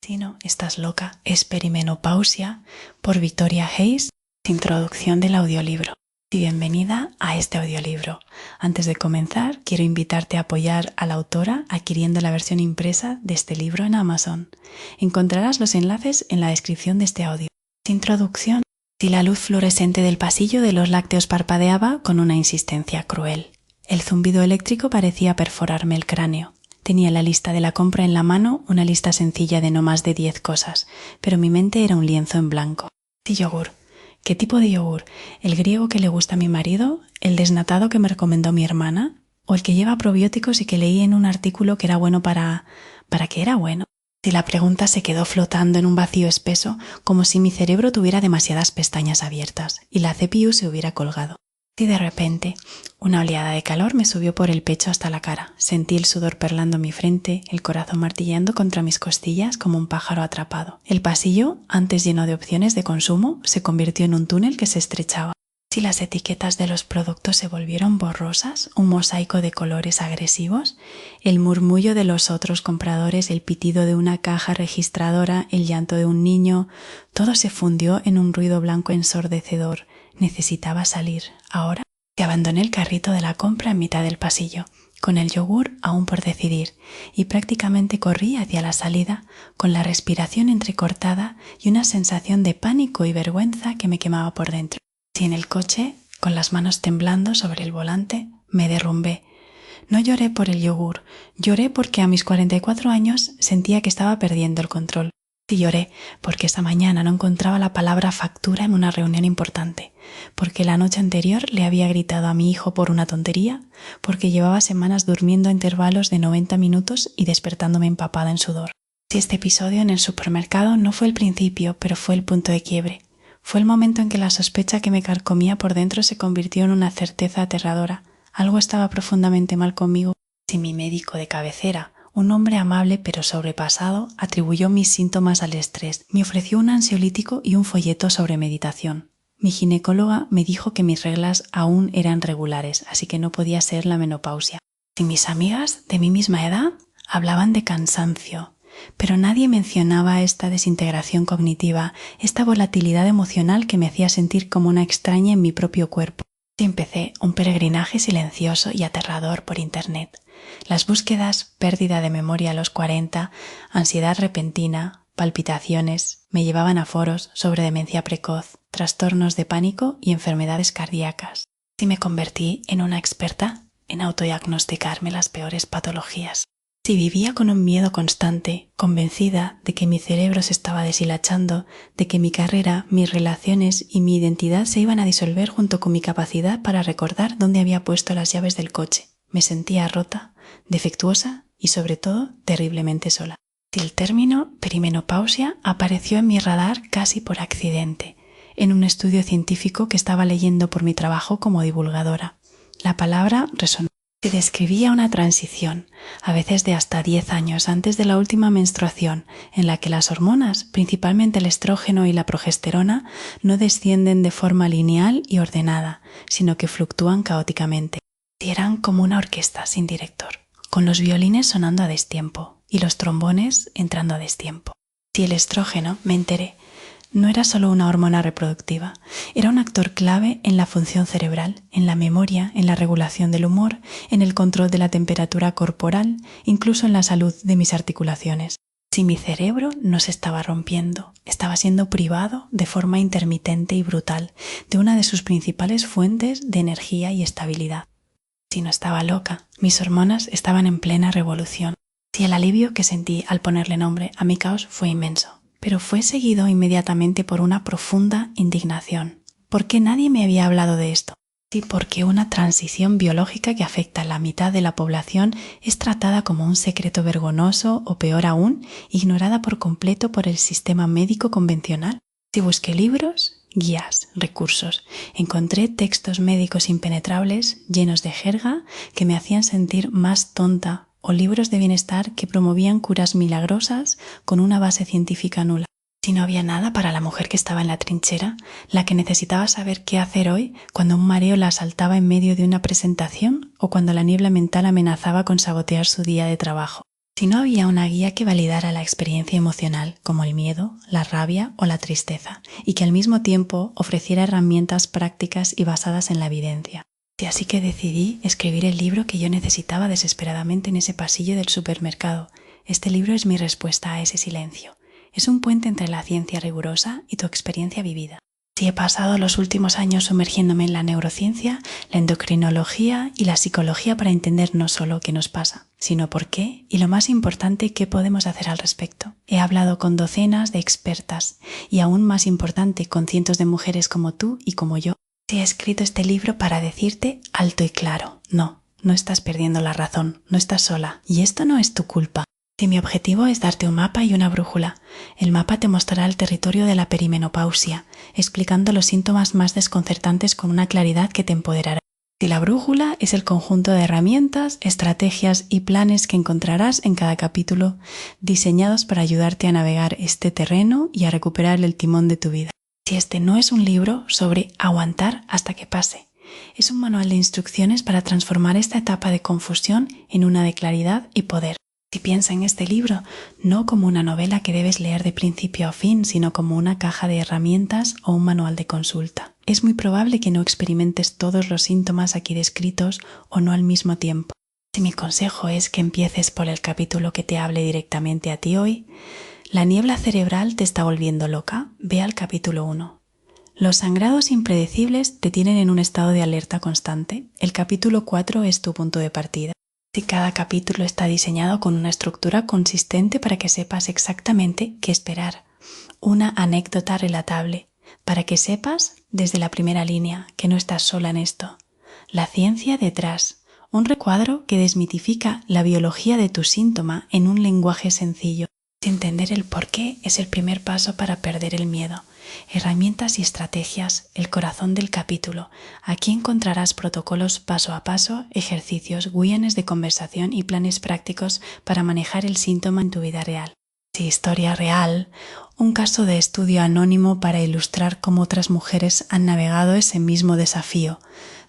Si no, estás loca, es perimenopausia, por Victoria Hayes, introducción del audiolibro. Y bienvenida a este audiolibro. Antes de comenzar, quiero invitarte a apoyar a la autora adquiriendo la versión impresa de este libro en Amazon. Encontrarás los enlaces en la descripción de este audio. Introducción. Si la luz fluorescente del pasillo de los lácteos parpadeaba con una insistencia cruel. El zumbido eléctrico parecía perforarme el cráneo. Tenía la lista de la compra en la mano, una lista sencilla de no más de 10 cosas, pero mi mente era un lienzo en blanco. Y yogur. ¿Qué tipo de yogur? ¿El griego que le gusta a mi marido? ¿El desnatado que me recomendó mi hermana? ¿O el que lleva probióticos y que leí en un artículo que era bueno ¿Para qué era bueno? Si la pregunta se quedó flotando en un vacío espeso, como si mi cerebro tuviera demasiadas pestañas abiertas y la CPU se hubiera colgado. Y de repente, una oleada de calor me subió por el pecho hasta la cara. Sentí el sudor perlando mi frente, el corazón martillando contra mis costillas como un pájaro atrapado. El pasillo, antes lleno de opciones de consumo, se convirtió en un túnel que se estrechaba. Si las etiquetas de los productos se volvieron borrosas, un mosaico de colores agresivos, el murmullo de los otros compradores, el pitido de una caja registradora, el llanto de un niño, todo se fundió en un ruido blanco ensordecedor. Necesitaba salir. Ahora que abandoné el carrito de la compra en mitad del pasillo, con el yogur aún por decidir, y prácticamente corrí hacia la salida con la respiración entrecortada y una sensación de pánico y vergüenza que me quemaba por dentro. Y en el coche, con las manos temblando sobre el volante, me derrumbé. No lloré por el yogur, lloré porque a mis 44 años sentía que estaba perdiendo el control. Y lloré porque esa mañana no encontraba la palabra factura en una reunión importante, porque la noche anterior le había gritado a mi hijo por una tontería, porque llevaba semanas durmiendo a intervalos de 90 minutos y despertándome empapada en sudor. Si este episodio en el supermercado no fue el principio, pero fue el punto de quiebre. Fue el momento en que la sospecha que me carcomía por dentro se convirtió en una certeza aterradora. Algo estaba profundamente mal conmigo. Si mi médico de cabecera, un hombre amable pero sobrepasado, atribuyó mis síntomas al estrés. Me ofreció un ansiolítico y un folleto sobre meditación. Mi ginecóloga me dijo que mis reglas aún eran regulares, así que no podía ser la menopausia. Y mis amigas de mi misma edad hablaban de cansancio, pero nadie mencionaba esta desintegración cognitiva, esta volatilidad emocional que me hacía sentir como una extraña en mi propio cuerpo. Y empecé un peregrinaje silencioso y aterrador por internet. Las búsquedas, pérdida de memoria a los 40, ansiedad repentina, palpitaciones, me llevaban a foros sobre demencia precoz, trastornos de pánico y enfermedades cardíacas. Y me convertí en una experta en autodiagnosticarme las peores patologías. Si vivía con un miedo constante, convencida de que mi cerebro se estaba deshilachando, de que mi carrera, mis relaciones y mi identidad se iban a disolver junto con mi capacidad para recordar dónde había puesto las llaves del coche. Me sentía rota, defectuosa y sobre todo terriblemente sola. Y el término perimenopausia apareció en mi radar casi por accidente, en un estudio científico que estaba leyendo por mi trabajo como divulgadora. La palabra resonó. Se describía una transición, a veces de hasta 10 años antes de la última menstruación, en la que las hormonas, principalmente el estrógeno y la progesterona, no descienden de forma lineal y ordenada, sino que fluctúan caóticamente. Y eran como una orquesta sin director, con los violines sonando a destiempo y los trombones entrando a destiempo. Y el estrógeno, me enteré, no era solo una hormona reproductiva, era un actor clave en la función cerebral, en la memoria, en la regulación del humor, en el control de la temperatura corporal, incluso en la salud de mis articulaciones. Si mi cerebro no se estaba rompiendo, estaba siendo privado de forma intermitente y brutal de una de sus principales fuentes de energía y estabilidad. Si no estaba loca, mis hormonas estaban en plena revolución. Si el alivio que sentí al ponerle nombre a mi caos fue inmenso. Pero fue seguido inmediatamente por una profunda indignación. ¿Por qué nadie me había hablado de esto? Sí, porque una transición biológica que afecta a la mitad de la población es tratada como un secreto vergonzoso o, peor aún, ignorada por completo por el sistema médico convencional. Si busqué libros, guías, recursos, encontré textos médicos impenetrables llenos de jerga que me hacían sentir más tonta, o libros de bienestar que promovían curas milagrosas con una base científica nula. Si no había nada para la mujer que estaba en la trinchera, la que necesitaba saber qué hacer hoy cuando un mareo la asaltaba en medio de una presentación o cuando la niebla mental amenazaba con sabotear su día de trabajo. Si no había una guía que validara la experiencia emocional, como el miedo, la rabia o la tristeza, y que al mismo tiempo ofreciera herramientas prácticas y basadas en la evidencia. Y así que decidí escribir el libro que yo necesitaba desesperadamente en ese pasillo del supermercado. Este libro es mi respuesta a ese silencio. Es un puente entre la ciencia rigurosa y tu experiencia vivida. Si he pasado los últimos años sumergiéndome en la neurociencia, la endocrinología y la psicología para entender no solo qué nos pasa, sino por qué y lo más importante, qué podemos hacer al respecto. He hablado con docenas de expertas y aún más importante, con cientos de mujeres como tú y como yo. He escrito este libro para decirte alto y claro, no estás perdiendo la razón, no estás sola y esto no es tu culpa. Si mi objetivo es darte un mapa y una brújula, el mapa te mostrará el territorio de la perimenopausia, explicando los síntomas más desconcertantes con una claridad que te empoderará. Si la brújula es el conjunto de herramientas, estrategias y planes que encontrarás en cada capítulo, diseñados para ayudarte a navegar este terreno y a recuperar el timón de tu vida. Si este no es un libro sobre aguantar hasta que pase, es un manual de instrucciones para transformar esta etapa de confusión en una de claridad y poder. Si piensa en este libro no como una novela que debes leer de principio a fin, sino como una caja de herramientas o un manual de consulta. Es muy probable que no experimentes todos los síntomas aquí descritos o no al mismo tiempo. Si mi consejo es que empieces por el capítulo que te hable directamente a ti hoy, la niebla cerebral te está volviendo loca, ve al capítulo 1. Los sangrados impredecibles te tienen en un estado de alerta constante. El capítulo 4 es tu punto de partida. Si cada capítulo está diseñado con una estructura consistente para que sepas exactamente qué esperar. Una anécdota relatable, para que sepas desde la primera línea que no estás sola en esto. La ciencia detrás, un recuadro que desmitifica la biología de tu síntoma en un lenguaje sencillo. Entender el porqué es el primer paso para perder el miedo. Herramientas y estrategias, el corazón del capítulo. Aquí encontrarás protocolos paso a paso, ejercicios, guiones de conversación y planes prácticos para manejar el síntoma en tu vida real. Historia real, un caso de estudio anónimo para ilustrar cómo otras mujeres han navegado ese mismo desafío.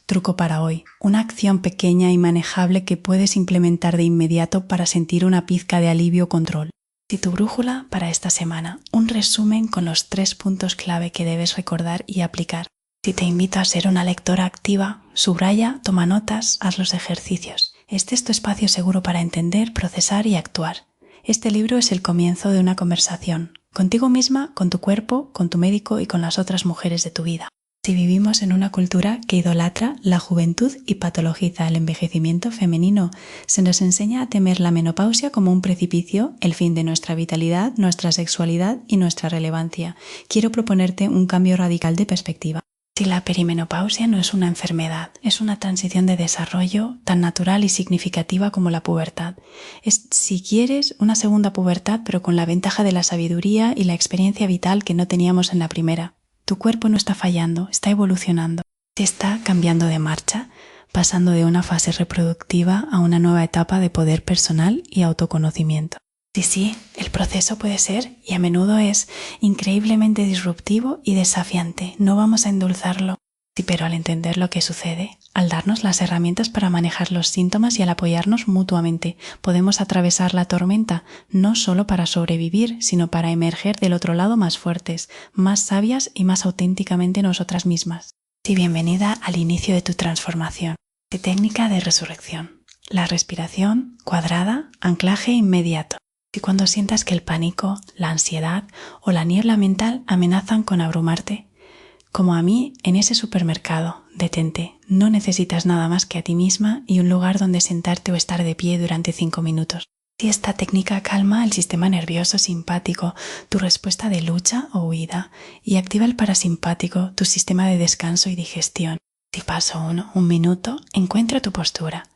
Truco para hoy, una acción pequeña y manejable que puedes implementar de inmediato para sentir una pizca de alivio o control. Si tu brújula para esta semana, un resumen con los 3 puntos clave que debes recordar y aplicar. Si te invito a ser una lectora activa, subraya, toma notas, haz los ejercicios. Este es tu espacio seguro para entender, procesar y actuar. Este libro es el comienzo de una conversación, contigo misma, con tu cuerpo, con tu médico y con las otras mujeres de tu vida. Si vivimos en una cultura que idolatra la juventud y patologiza el envejecimiento femenino, se nos enseña a temer la menopausia como un precipicio, el fin de nuestra vitalidad, nuestra sexualidad y nuestra relevancia. Quiero proponerte un cambio radical de perspectiva. Si la perimenopausia no es una enfermedad, es una transición de desarrollo tan natural y significativa como la pubertad. Es, si quieres, una segunda pubertad, pero con la ventaja de la sabiduría y la experiencia vital que no teníamos en la primera. Tu cuerpo no está fallando, está evolucionando. Te está cambiando de marcha, pasando de una fase reproductiva a una nueva etapa de poder personal y autoconocimiento. Sí, el proceso puede ser, y a menudo es, increíblemente disruptivo y desafiante. No vamos a endulzarlo. Sí, pero al entender lo que sucede, al darnos las herramientas para manejar los síntomas y al apoyarnos mutuamente, podemos atravesar la tormenta, no solo para sobrevivir, sino para emerger del otro lado más fuertes, más sabias y más auténticamente nosotras mismas. Sí, bienvenida al inicio de tu transformación. Técnica de resurrección. La respiración cuadrada, anclaje inmediato. Y cuando sientas que el pánico, la ansiedad o la niebla mental amenazan con abrumarte, como a mí en ese supermercado, detente. No necesitas nada más que a ti misma y un lugar donde sentarte o estar de pie durante 5 minutos. Si esta técnica calma el sistema nervioso simpático, tu respuesta de lucha o huida, y activa el parasimpático, tu sistema de descanso y digestión. Si paso 1, un minuto, encuentra tu postura.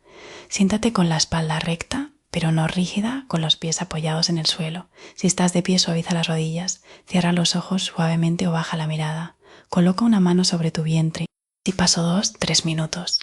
Siéntate con la espalda recta, pero no rígida, con los pies apoyados en el suelo. Si estás de pie, suaviza las rodillas, cierra los ojos suavemente o baja la mirada. Coloca una mano sobre tu vientre. Si paso 2, 3 minutos.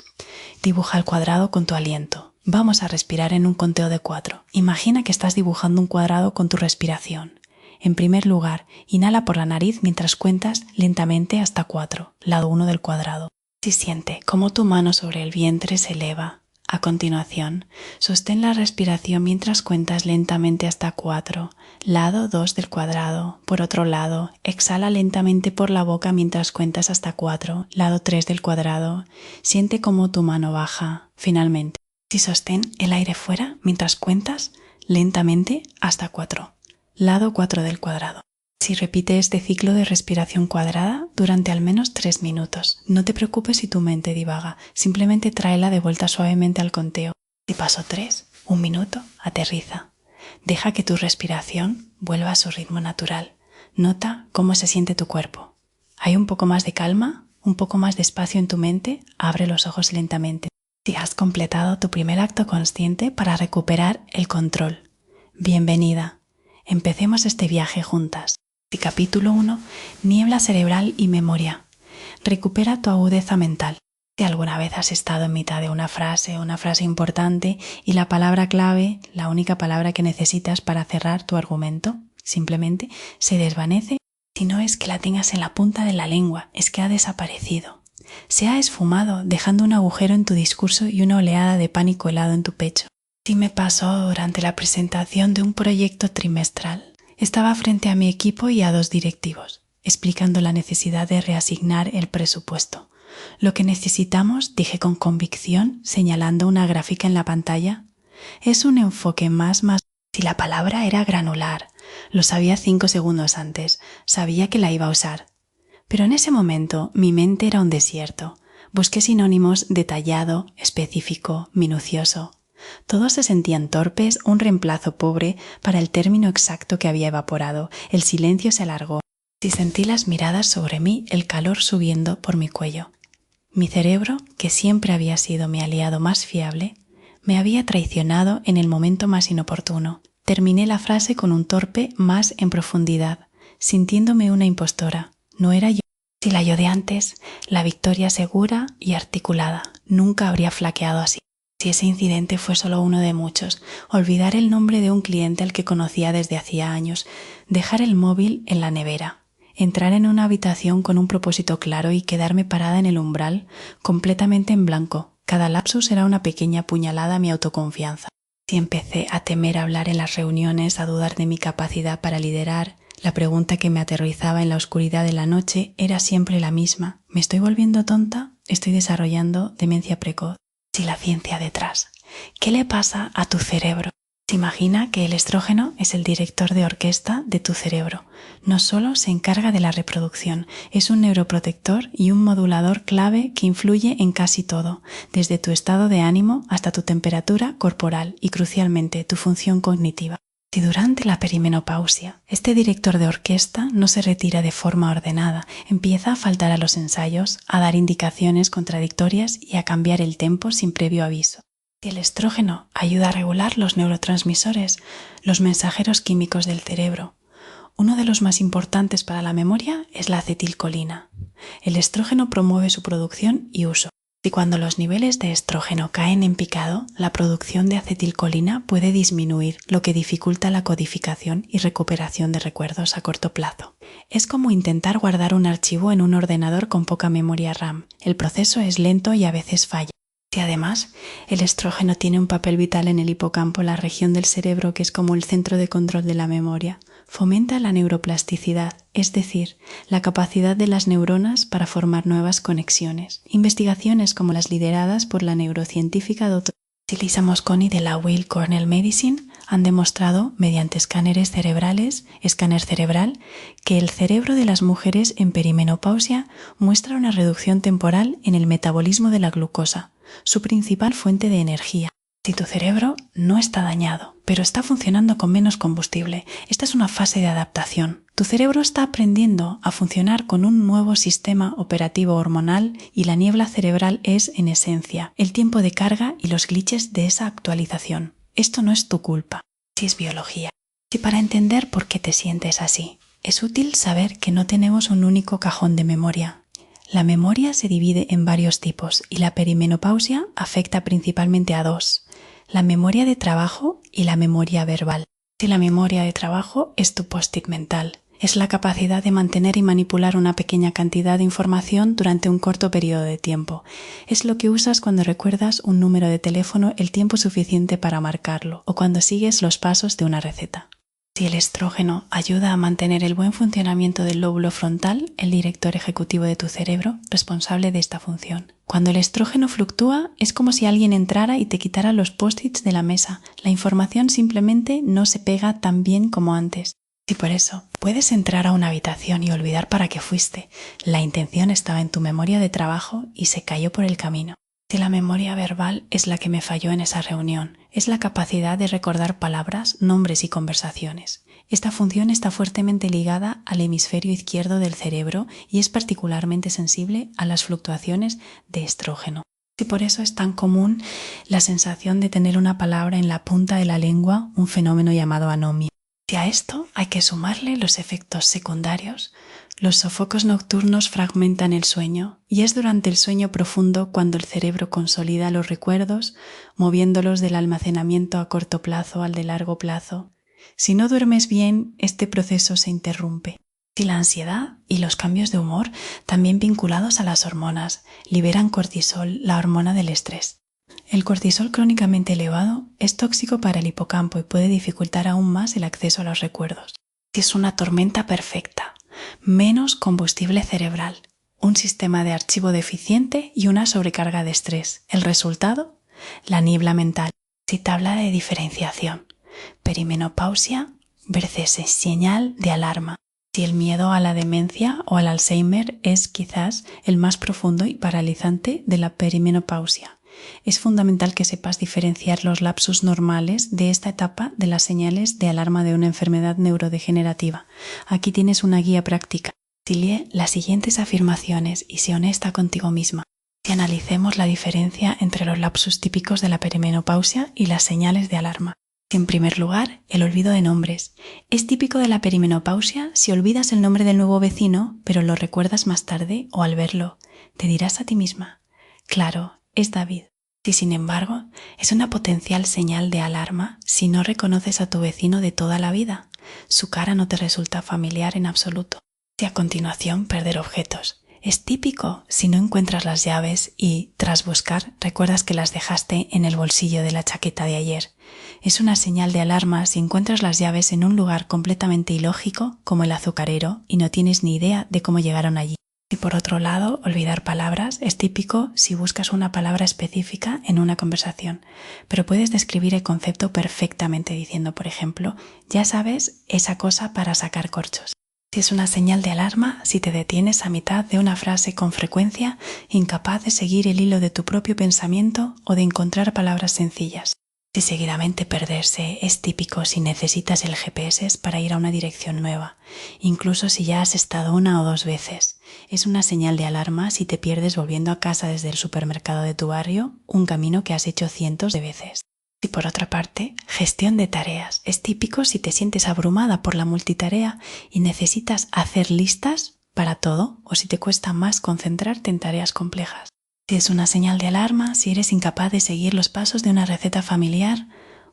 Dibuja el cuadrado con tu aliento. Vamos a respirar en un conteo de 4. Imagina que estás dibujando un cuadrado con tu respiración. En primer lugar, inhala por la nariz mientras cuentas lentamente hasta 4, lado 1 del cuadrado. Si siente cómo tu mano sobre el vientre se eleva, A continuación, sostén la respiración mientras cuentas lentamente hasta 4, lado 2 del cuadrado. Por otro lado, exhala lentamente por la boca mientras cuentas hasta 4, lado 3 del cuadrado. Siente cómo tu mano baja. Finalmente, si sostén el aire fuera mientras cuentas lentamente hasta 4, lado 4 del cuadrado. Si repite este ciclo de respiración cuadrada durante al menos 3 minutos. No te preocupes si tu mente divaga, simplemente tráela de vuelta suavemente al conteo. Si paso 3, 1 minuto, aterriza. Deja que tu respiración vuelva a su ritmo natural. Nota cómo se siente tu cuerpo. ¿Hay un poco más de calma? ¿Un poco más de espacio en tu mente? Abre los ojos lentamente. Si has completado tu primer acto consciente para recuperar el control. Bienvenida. Empecemos este viaje juntas. Capítulo 1. Niebla cerebral y memoria. Recupera tu agudeza mental. Si alguna vez has estado en mitad de una frase importante y la palabra clave, la única palabra que necesitas para cerrar tu argumento, simplemente se desvanece, si no es que la tengas en la punta de la lengua, es que ha desaparecido. Se ha esfumado, dejando un agujero en tu discurso y una oleada de pánico helado en tu pecho. Si me pasó durante la presentación de un proyecto trimestral. Estaba frente a mi equipo y a 2 directivos, explicando la necesidad de reasignar el presupuesto. Lo que necesitamos, dije con convicción, señalando una gráfica en la pantalla, es un enfoque más. Si la palabra era granular, lo sabía 5 segundos antes, sabía que la iba a usar. Pero en ese momento mi mente era un desierto. Busqué sinónimos detallado, específico, minucioso. Todos se sentían torpes, un reemplazo pobre para el término exacto que había evaporado. El silencio se alargó. Y sentí las miradas sobre mí, el calor subiendo por mi cuello. Mi cerebro, que siempre había sido mi aliado más fiable, me había traicionado en el momento más inoportuno. Terminé la frase con un torpe más en profundidad, sintiéndome una impostora. No era yo. Si la yo de antes, la victoria segura y articulada, nunca habría flaqueado así. Si ese incidente fue solo uno de muchos, olvidar el nombre de un cliente al que conocía desde hacía años, dejar el móvil en la nevera, entrar en una habitación con un propósito claro y quedarme parada en el umbral, completamente en blanco. Cada lapsus era una pequeña puñalada a mi autoconfianza. Si empecé a temer hablar en las reuniones, a dudar de mi capacidad para liderar, la pregunta que me aterrorizaba en la oscuridad de la noche era siempre la misma. ¿Me estoy volviendo tonta? ¿Estoy desarrollando demencia precoz? Y la ciencia detrás. ¿Qué le pasa a tu cerebro? Se imagina que el estrógeno es el director de orquesta de tu cerebro. No solo se encarga de la reproducción, es un neuroprotector y un modulador clave que influye en casi todo, desde tu estado de ánimo hasta tu temperatura corporal y, crucialmente, tu función cognitiva. Si durante la perimenopausia este director de orquesta no se retira de forma ordenada, empieza a faltar a los ensayos, a dar indicaciones contradictorias y a cambiar el tempo sin previo aviso. Si el estrógeno ayuda a regular los neurotransmisores, los mensajeros químicos del cerebro, uno de los más importantes para la memoria es la acetilcolina. El estrógeno promueve su producción y uso. Y cuando los niveles de estrógeno caen en picado, la producción de acetilcolina puede disminuir, lo que dificulta la codificación y recuperación de recuerdos a corto plazo. Es como intentar guardar un archivo en un ordenador con poca memoria RAM. El proceso es lento y a veces falla. Y además, el estrógeno tiene un papel vital en el hipocampo, la región del cerebro que es como el centro de control de la memoria. Fomenta la neuroplasticidad, es decir, la capacidad de las neuronas para formar nuevas conexiones. Investigaciones como las lideradas por la neurocientífica Dra. Lisa Mosconi de la Weill Cornell Medicine han demostrado, mediante escáner cerebral, que el cerebro de las mujeres en perimenopausia muestra una reducción temporal en el metabolismo de la glucosa, su principal fuente de energía. Si tu cerebro no está dañado, pero está funcionando con menos combustible, esta es una fase de adaptación. Tu cerebro está aprendiendo a funcionar con un nuevo sistema operativo hormonal y la niebla cerebral es, en esencia, el tiempo de carga y los glitches de esa actualización. Esto no es tu culpa, si es biología. Si para entender por qué te sientes así, es útil saber que no tenemos un único cajón de memoria. La memoria se divide en varios tipos y la perimenopausia afecta principalmente a 2, la memoria de trabajo y la memoria verbal. Si la memoria de trabajo es tu post-it mental, Es la capacidad de mantener y manipular una pequeña cantidad de información durante un corto periodo de tiempo. Es lo que usas cuando recuerdas un número de teléfono el tiempo suficiente para marcarlo o cuando sigues los pasos de una receta. Si el estrógeno ayuda a mantener el buen funcionamiento del lóbulo frontal, el director ejecutivo de tu cerebro, responsable de esta función. Cuando el estrógeno fluctúa, es como si alguien entrara y te quitara los post-its de la mesa. La información simplemente no se pega tan bien como antes. Y por eso, puedes entrar a una habitación y olvidar para qué fuiste. La intención estaba en tu memoria de trabajo y se cayó por el camino. Si la memoria verbal es la que me falló en esa reunión, es la capacidad de recordar palabras, nombres y conversaciones. Esta función está fuertemente ligada al hemisferio izquierdo del cerebro y es particularmente sensible a las fluctuaciones de estrógeno. Y por eso es tan común la sensación de tener una palabra en la punta de la lengua, un fenómeno llamado anomia. Y a esto hay que sumarle los efectos secundarios. Los sofocos nocturnos fragmentan el sueño y es durante el sueño profundo cuando el cerebro consolida los recuerdos, moviéndolos del almacenamiento a corto plazo al de largo plazo. Si no duermes bien, este proceso se interrumpe. Y la ansiedad y los cambios de humor, también vinculados a las hormonas, liberan cortisol, la hormona del estrés. El cortisol crónicamente elevado es tóxico para el hipocampo y puede dificultar aún más el acceso a los recuerdos. Es una tormenta perfecta, menos combustible cerebral, un sistema de archivo deficiente y una sobrecarga de estrés. El resultado, la niebla mental. Si tabla de diferenciación, perimenopausia versus señal de alarma. Si el miedo a la demencia o al Alzheimer es quizás el más profundo y paralizante de la perimenopausia. Es fundamental que sepas diferenciar los lapsus normales de esta etapa de las señales de alarma de una enfermedad neurodegenerativa. Aquí tienes una guía práctica. Lee las siguientes afirmaciones y sé honesta contigo misma. Si analicemos la diferencia entre los lapsus típicos de la perimenopausia y las señales de alarma. En primer lugar, el olvido de nombres. Es típico de la perimenopausia si olvidas el nombre del nuevo vecino, pero lo recuerdas más tarde o al verlo. Te dirás a ti misma: claro, es David. Y sin embargo, es una potencial señal de alarma si no reconoces a tu vecino de toda la vida. Su cara no te resulta familiar en absoluto. Y a continuación, perder objetos. Es típico si no encuentras las llaves y, tras buscar, recuerdas que las dejaste en el bolsillo de la chaqueta de ayer. Es una señal de alarma si encuentras las llaves en un lugar completamente ilógico, como el azucarero, y no tienes ni idea de cómo llegaron allí. Y por otro lado, olvidar palabras es típico si buscas una palabra específica en una conversación, pero puedes describir el concepto perfectamente diciendo, por ejemplo, ya sabes, esa cosa para sacar corchos. Si es una señal de alarma si te detienes a mitad de una frase con frecuencia, incapaz de seguir el hilo de tu propio pensamiento o de encontrar palabras sencillas. Si seguidamente perderse es típico si necesitas el GPS para ir a una dirección nueva, incluso si ya has estado una o dos veces. Es una señal de alarma si te pierdes volviendo a casa desde el supermercado de tu barrio, un camino que has hecho cientos de veces. Y por otra parte, gestión de tareas. Es típico si te sientes abrumada por la multitarea y necesitas hacer listas para todo o si te cuesta más concentrarte en tareas complejas. Si es una señal de alarma si eres incapaz de seguir los pasos de una receta familiar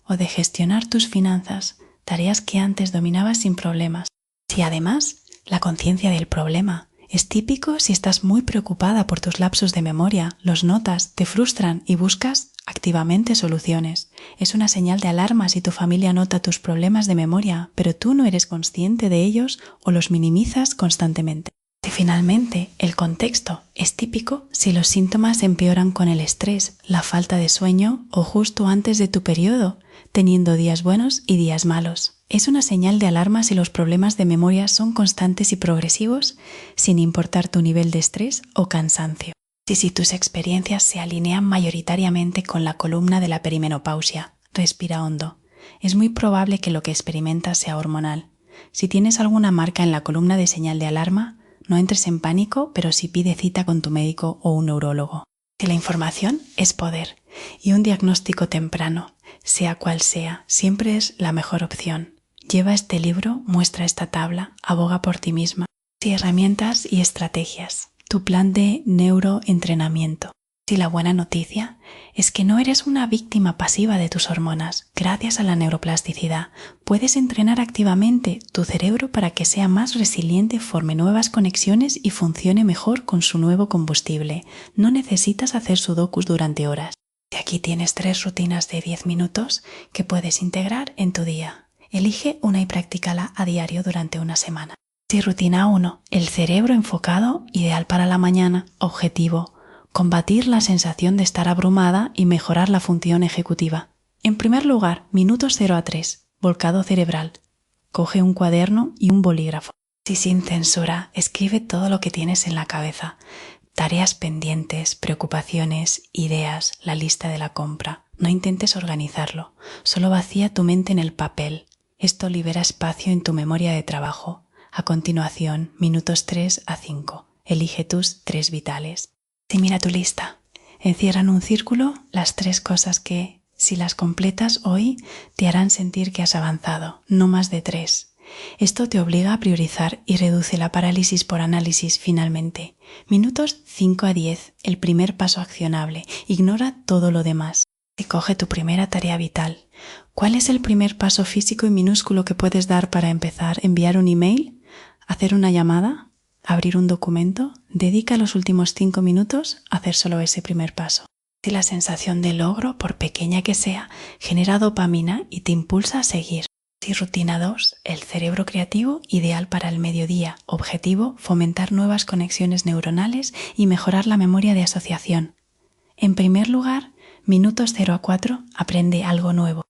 o de gestionar tus finanzas, tareas que antes dominabas sin problemas. Si además, la conciencia del problema. Es típico si estás muy preocupada por tus lapsos de memoria, los notas, te frustran y buscas activamente soluciones. Es una señal de alarma si tu familia nota tus problemas de memoria, pero tú no eres consciente de ellos o los minimizas constantemente. Y finalmente, el contexto es típico si los síntomas empeoran con el estrés, la falta de sueño o justo antes de tu periodo, teniendo días buenos y días malos. Es una señal de alarma si los problemas de memoria son constantes y progresivos, sin importar tu nivel de estrés o cansancio. Y si tus experiencias se alinean mayoritariamente con la columna de la perimenopausia, respira hondo. Es muy probable que lo que experimentas sea hormonal. Si tienes alguna marca en la columna de señal de alarma, no entres en pánico, pero sí pide cita con tu médico o un neurólogo. Que la información es poder y un diagnóstico temprano, sea cual sea, siempre es la mejor opción. Lleva este libro, muestra esta tabla, aboga por ti misma. Y herramientas y estrategias. Tu plan de neuroentrenamiento. Y la buena noticia es que no eres una víctima pasiva de tus hormonas. Gracias a la neuroplasticidad, puedes entrenar activamente tu cerebro para que sea más resiliente, forme nuevas conexiones y funcione mejor con su nuevo combustible. No necesitas hacer sudokus durante horas. Y aquí tienes 3 rutinas de 10 minutos que puedes integrar en tu día. Elige una y practícala a diario durante una semana. Rutina 1. El cerebro enfocado, ideal para la mañana. Objetivo: combatir la sensación de estar abrumada y mejorar la función ejecutiva. En primer lugar, minutos 0 a 3. Volcado cerebral. Coge un cuaderno y un bolígrafo. Sin censura, escribe todo lo que tienes en la cabeza. Tareas pendientes, preocupaciones, ideas, la lista de la compra. No intentes organizarlo, solo vacía tu mente en el papel. Esto libera espacio en tu memoria de trabajo. A continuación, minutos 3 a 5. Elige tus 3 vitales. Mira tu lista. Encierra en un círculo las 3 cosas que, si las completas hoy, te harán sentir que has avanzado, no más de 3. Esto te obliga a priorizar y reduce la parálisis por análisis finalmente. Minutos 5 a 10, el primer paso accionable. Ignora todo lo demás. Coge tu primera tarea vital. ¿Cuál es el primer paso físico y minúsculo que puedes dar para empezar? ¿Enviar un email? ¿Hacer una llamada? ¿Abrir un documento? Dedica los últimos 5 minutos a hacer solo ese primer paso. Si la sensación de logro, por pequeña que sea, genera dopamina y te impulsa a seguir. Rutina 2. El cerebro creativo, ideal para el mediodía. Objetivo: fomentar nuevas conexiones neuronales y mejorar la memoria de asociación. En primer lugar, minutos 0 a 4, aprende algo nuevo.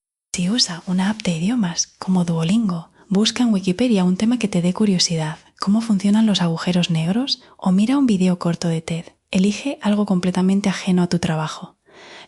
Usa una app de idiomas como Duolingo. Busca en Wikipedia un tema que te dé curiosidad. ¿Cómo funcionan los agujeros negros? O mira un video corto de TED. Elige algo completamente ajeno a tu trabajo.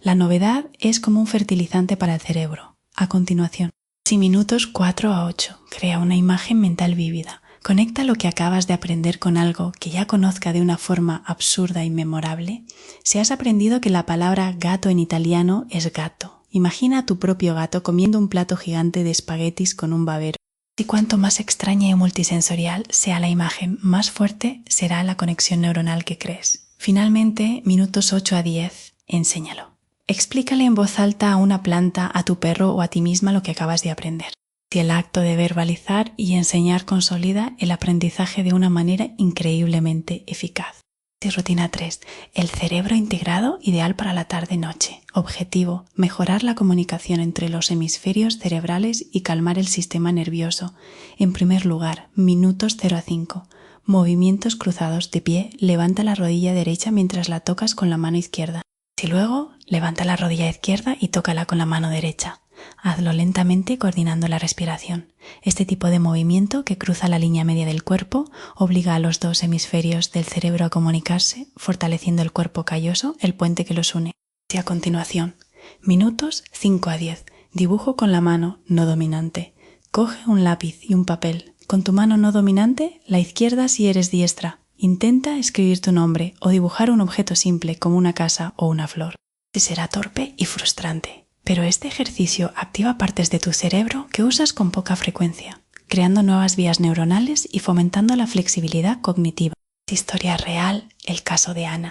La novedad es como un fertilizante para el cerebro. A continuación, minutos 4 a 8. Crea una imagen mental vívida. Conecta lo que acabas de aprender con algo que ya conozca de una forma absurda y memorable. Si has aprendido que la palabra gato en italiano es gatto, imagina a tu propio gato comiendo un plato gigante de espaguetis con un babero. Y cuanto más extraña y multisensorial sea la imagen, más fuerte será la conexión neuronal que crees. Finalmente, minutos 8 a 10, enséñalo. Explícale en voz alta a una planta, a tu perro o a ti misma lo que acabas de aprender. El acto de verbalizar y enseñar consolida el aprendizaje de una manera increíblemente eficaz. Rutina 3. El cerebro integrado, ideal para la tarde-noche. Objetivo: mejorar la comunicación entre los hemisferios cerebrales y calmar el sistema nervioso. En primer lugar, minutos 0 a 5. Movimientos cruzados de pie. Levanta la rodilla derecha mientras la tocas con la mano izquierda. Luego, levanta la rodilla izquierda y tócala con la mano derecha. Hazlo lentamente coordinando la respiración. Este tipo de movimiento, que cruza la línea media del cuerpo, obliga a los 2 hemisferios del cerebro a comunicarse, fortaleciendo el cuerpo calloso, el puente que los une. A continuación, minutos 5 a 10. Dibujo con la mano no dominante. Coge un lápiz y un papel. Con tu mano no dominante, la izquierda si eres diestra. Intenta escribir tu nombre o dibujar un objeto simple como una casa o una flor. Será torpe y frustrante, pero este ejercicio activa partes de tu cerebro que usas con poca frecuencia, creando nuevas vías neuronales y fomentando la flexibilidad cognitiva. Historia real, el caso de Ana.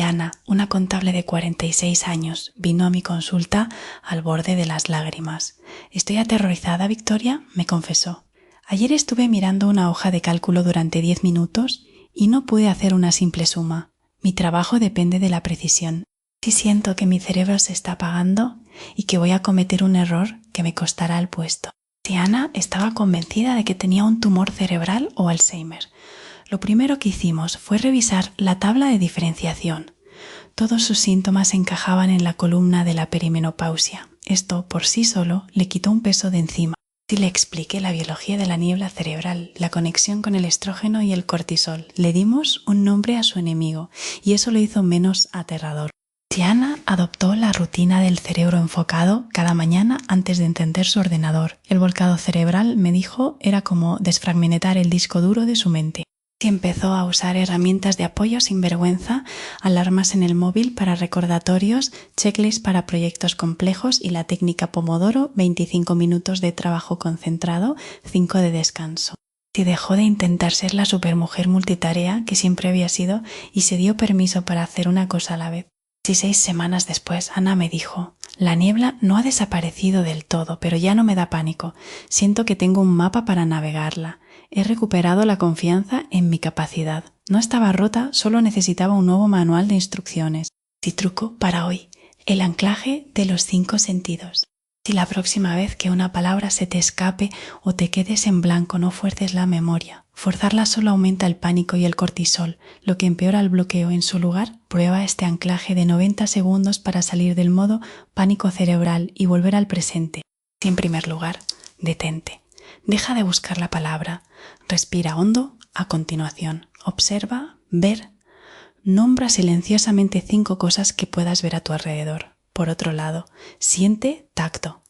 Ana, una contable de 46 años, vino a mi consulta al borde de las lágrimas. «Estoy aterrorizada, Victoria», me confesó. «Ayer estuve mirando una hoja de cálculo durante 10 minutos y no pude hacer una simple suma. Mi trabajo depende de la precisión. Siento que mi cerebro se está apagando y que voy a cometer un error que me costará el puesto». Ana estaba convencida de que tenía un tumor cerebral o Alzheimer. Lo primero que hicimos fue revisar la tabla de diferenciación. Todos sus síntomas encajaban en la columna de la perimenopausia. Esto, por sí solo, le quitó un peso de encima. Le expliqué la biología de la niebla cerebral, la conexión con el estrógeno y el cortisol. Le dimos un nombre a su enemigo y eso lo hizo menos aterrador. Ana adoptó la rutina del cerebro enfocado cada mañana antes de encender su ordenador. El volcado cerebral, me dijo, era como desfragmentar el disco duro de su mente. Empezó a usar herramientas de apoyo sin vergüenza, alarmas en el móvil para recordatorios, checklists para proyectos complejos y la técnica Pomodoro, 25 minutos de trabajo concentrado, 5 de descanso. Dejó de intentar ser la supermujer multitarea que siempre había sido y se dio permiso para hacer una cosa a la vez. 6 semanas después, Ana me dijo: la niebla no ha desaparecido del todo, pero ya no me da pánico. Siento que tengo un mapa para navegarla. He recuperado la confianza en mi capacidad. No estaba rota, solo necesitaba un nuevo manual de instrucciones. Y truco para hoy: el anclaje de los 5 sentidos. Si la próxima vez que una palabra se te escape o te quedes en blanco, no fuerces la memoria. Forzarla solo aumenta el pánico y el cortisol, lo que empeora el bloqueo. En su lugar, prueba este anclaje de 90 segundos para salir del modo pánico cerebral y volver al presente. Y en primer lugar, detente. Deja de buscar la palabra. Respira hondo. A continuación, observa, ver. Nombra silenciosamente 5 cosas que puedas ver a tu alrededor. Por otro lado, siente tacto.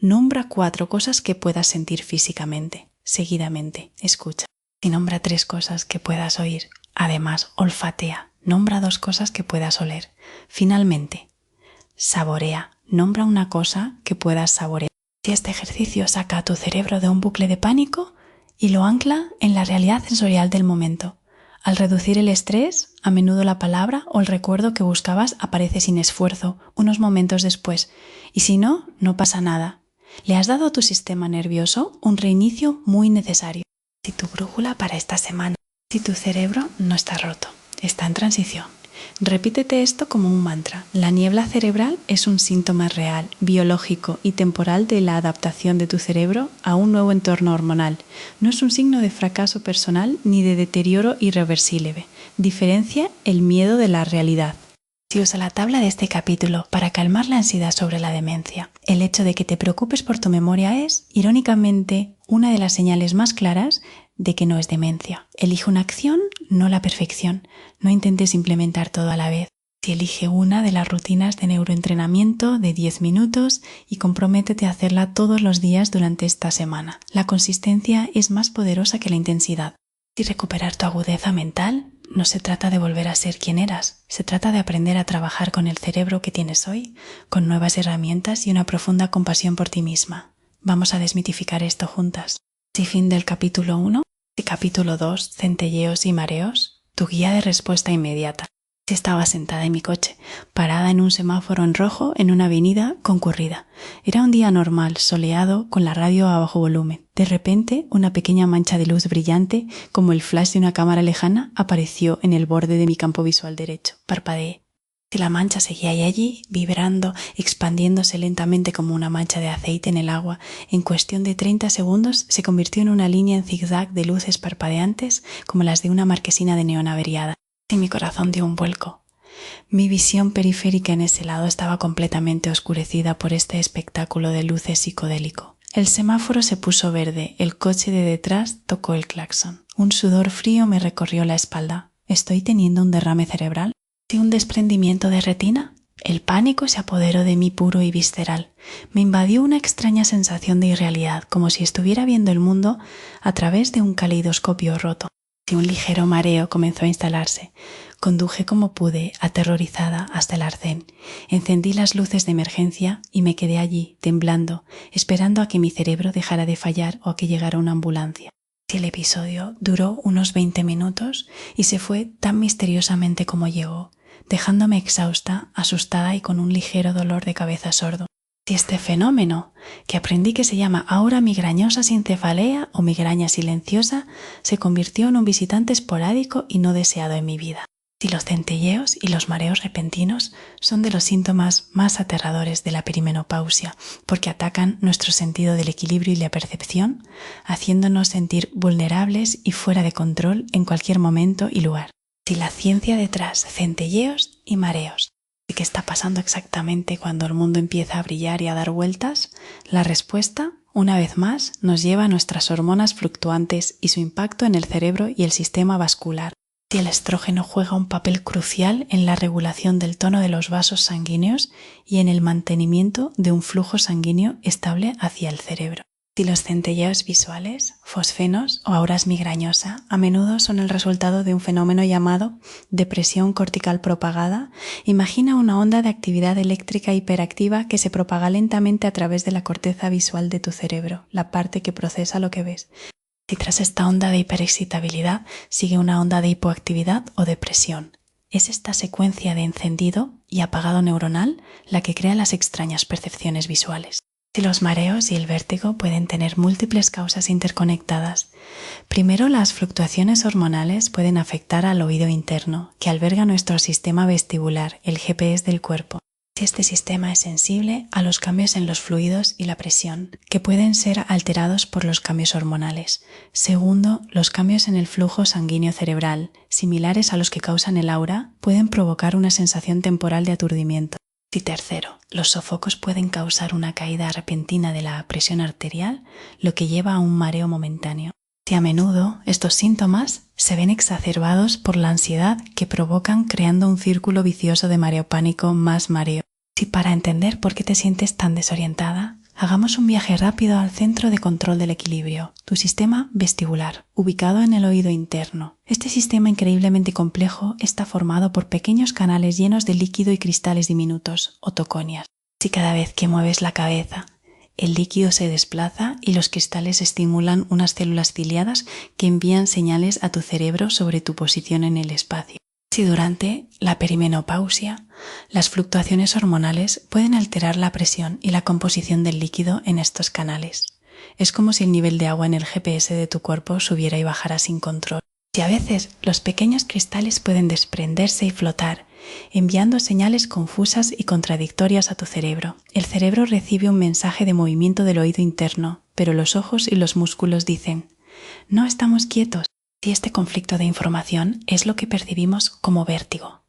Nombra 4 cosas que puedas sentir físicamente. Seguidamente, escucha. Y nombra 3 cosas que puedas oír. Además, olfatea. Nombra 2 cosas que puedas oler. Finalmente, saborea. Nombra una cosa que puedas saborear. Si este ejercicio saca a tu cerebro de un bucle de pánico y lo ancla en la realidad sensorial del momento. Al reducir el estrés, a menudo la palabra o el recuerdo que buscabas aparece sin esfuerzo unos momentos después, y si no, no pasa nada. Le has dado a tu sistema nervioso un reinicio muy necesario. Si tu brújula para esta semana, si tu cerebro no está roto, está en transición. Repítete esto como un mantra. La niebla cerebral es un síntoma real, biológico y temporal de la adaptación de tu cerebro a un nuevo entorno hormonal. No es un signo de fracaso personal ni de deterioro irreversible. Diferencia el miedo de la realidad. Si usa la tabla de este capítulo para calmar la ansiedad sobre la demencia, el hecho de que te preocupes por tu memoria es, irónicamente, una de las señales más claras de que no es demencia. Elige una acción, no la perfección. No intentes implementar todo a la vez. Si elige una de las rutinas de neuroentrenamiento de 10 minutos y comprométete a hacerla todos los días durante esta semana. La consistencia es más poderosa que la intensidad. Si recuperar tu agudeza mental, no se trata de volver a ser quien eras. Se trata de aprender a trabajar con el cerebro que tienes hoy, con nuevas herramientas y una profunda compasión por ti misma. Vamos a desmitificar esto juntas. Y fin del capítulo 1 y capítulo 2, centelleos y mareos, tu guía de respuesta inmediata. Estaba sentada en mi coche, parada en un semáforo en rojo en una avenida concurrida. Era un día normal, soleado, con la radio a bajo volumen. De repente, una pequeña mancha de luz brillante, como el flash de una cámara lejana, apareció en el borde de mi campo visual derecho. Parpadeé. Si la mancha seguía allí, vibrando, expandiéndose lentamente como una mancha de aceite en el agua, en cuestión de 30 segundos se convirtió en una línea en zigzag de luces parpadeantes como las de una marquesina de neón averiada. Y mi corazón dio un vuelco. Mi visión periférica en ese lado estaba completamente oscurecida por este espectáculo de luces psicodélico. El semáforo se puso verde, el coche de detrás tocó el claxon. Un sudor frío me recorrió la espalda. ¿Estoy teniendo un derrame cerebral? ¿Sí, un desprendimiento de retina? El pánico se apoderó de mí puro y visceral. Me invadió una extraña sensación de irrealidad, como si estuviera viendo el mundo a través de un caleidoscopio roto. Y un ligero mareo comenzó a instalarse. Conduje como pude, aterrorizada, hasta el arcén. Encendí las luces de emergencia y me quedé allí, temblando, esperando a que mi cerebro dejara de fallar o a que llegara una ambulancia. El episodio duró unos 20 minutos y se fue tan misteriosamente como llegó, dejándome exhausta, asustada y con un ligero dolor de cabeza sordo. Y este fenómeno, que aprendí que se llama aura migrañosa sin cefalea o migraña silenciosa, se convirtió en un visitante esporádico y no deseado en mi vida. Y los centelleos y los mareos repentinos son de los síntomas más aterradores de la perimenopausia, porque atacan nuestro sentido del equilibrio y la percepción, haciéndonos sentir vulnerables y fuera de control en cualquier momento y lugar. Y la ciencia detrás, centelleos y mareos. ¿Y qué está pasando exactamente cuando el mundo empieza a brillar y a dar vueltas? La respuesta, una vez más, nos lleva a nuestras hormonas fluctuantes y su impacto en el cerebro y el sistema vascular. Y el estrógeno juega un papel crucial en la regulación del tono de los vasos sanguíneos y en el mantenimiento de un flujo sanguíneo estable hacia el cerebro. Y los centelleos visuales, fosfenos o auras migrañosa a menudo son el resultado de un fenómeno llamado depresión cortical propagada. Imagina una onda de actividad eléctrica hiperactiva que se propaga lentamente a través de la corteza visual de tu cerebro, la parte que procesa lo que ves. Y tras esta onda de hiperexcitabilidad sigue una onda de hipoactividad o depresión. Es esta secuencia de encendido y apagado neuronal la que crea las extrañas percepciones visuales. Si los mareos y el vértigo pueden tener múltiples causas interconectadas. Primero, las fluctuaciones hormonales pueden afectar al oído interno, que alberga nuestro sistema vestibular, el GPS del cuerpo. Si este sistema es sensible a los cambios en los fluidos y la presión, que pueden ser alterados por los cambios hormonales. Segundo, los cambios en el flujo sanguíneo cerebral, similares a los que causan el aura, pueden provocar una sensación temporal de aturdimiento. Y tercero, los sofocos pueden causar una caída repentina de la presión arterial, lo que lleva a un mareo momentáneo. Y a menudo estos síntomas se ven exacerbados por la ansiedad que provocan, creando un círculo vicioso de mareo pánico más mareo. Si para entender por qué te sientes tan desorientada, hagamos un viaje rápido al centro de control del equilibrio, tu sistema vestibular, ubicado en el oído interno. Este sistema increíblemente complejo está formado por pequeños canales llenos de líquido y cristales diminutos, otoconias. Si cada vez que mueves la cabeza, el líquido se desplaza y los cristales estimulan unas células ciliadas que envían señales a tu cerebro sobre tu posición en el espacio. Si durante la perimenopausia, las fluctuaciones hormonales pueden alterar la presión y la composición del líquido en estos canales. Es como si el nivel de agua en el GPS de tu cuerpo subiera y bajara sin control. Si a veces los pequeños cristales pueden desprenderse y flotar, enviando señales confusas y contradictorias a tu cerebro. El cerebro recibe un mensaje de movimiento del oído interno, pero los ojos y los músculos dicen, no estamos quietos. Y este conflicto de información es lo que percibimos como vértigo,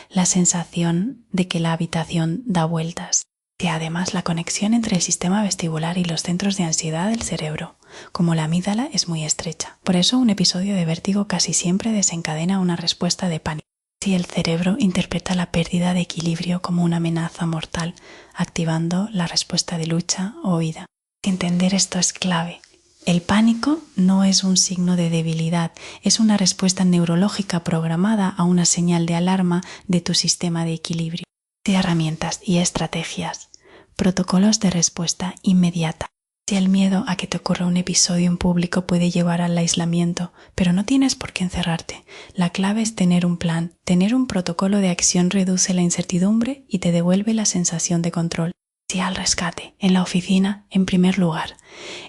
la sensación de que la habitación da vueltas. Y además la conexión entre el sistema vestibular y los centros de ansiedad del cerebro, como la amígdala, es muy estrecha. Por eso un episodio de vértigo casi siempre desencadena una respuesta de pánico. Si el cerebro interpreta la pérdida de equilibrio como una amenaza mortal, activando la respuesta de lucha o huida. Entender esto es clave. El pánico no es un signo de debilidad, es una respuesta neurológica programada a una señal de alarma de tu sistema de equilibrio. De herramientas y estrategias. Protocolos de respuesta inmediata. Si el miedo a que te ocurra un episodio en público puede llevar al aislamiento, pero no tienes por qué encerrarte. La clave es tener un plan. Tener un protocolo de acción reduce la incertidumbre y te devuelve la sensación de control. Si al rescate, en la oficina, en primer lugar.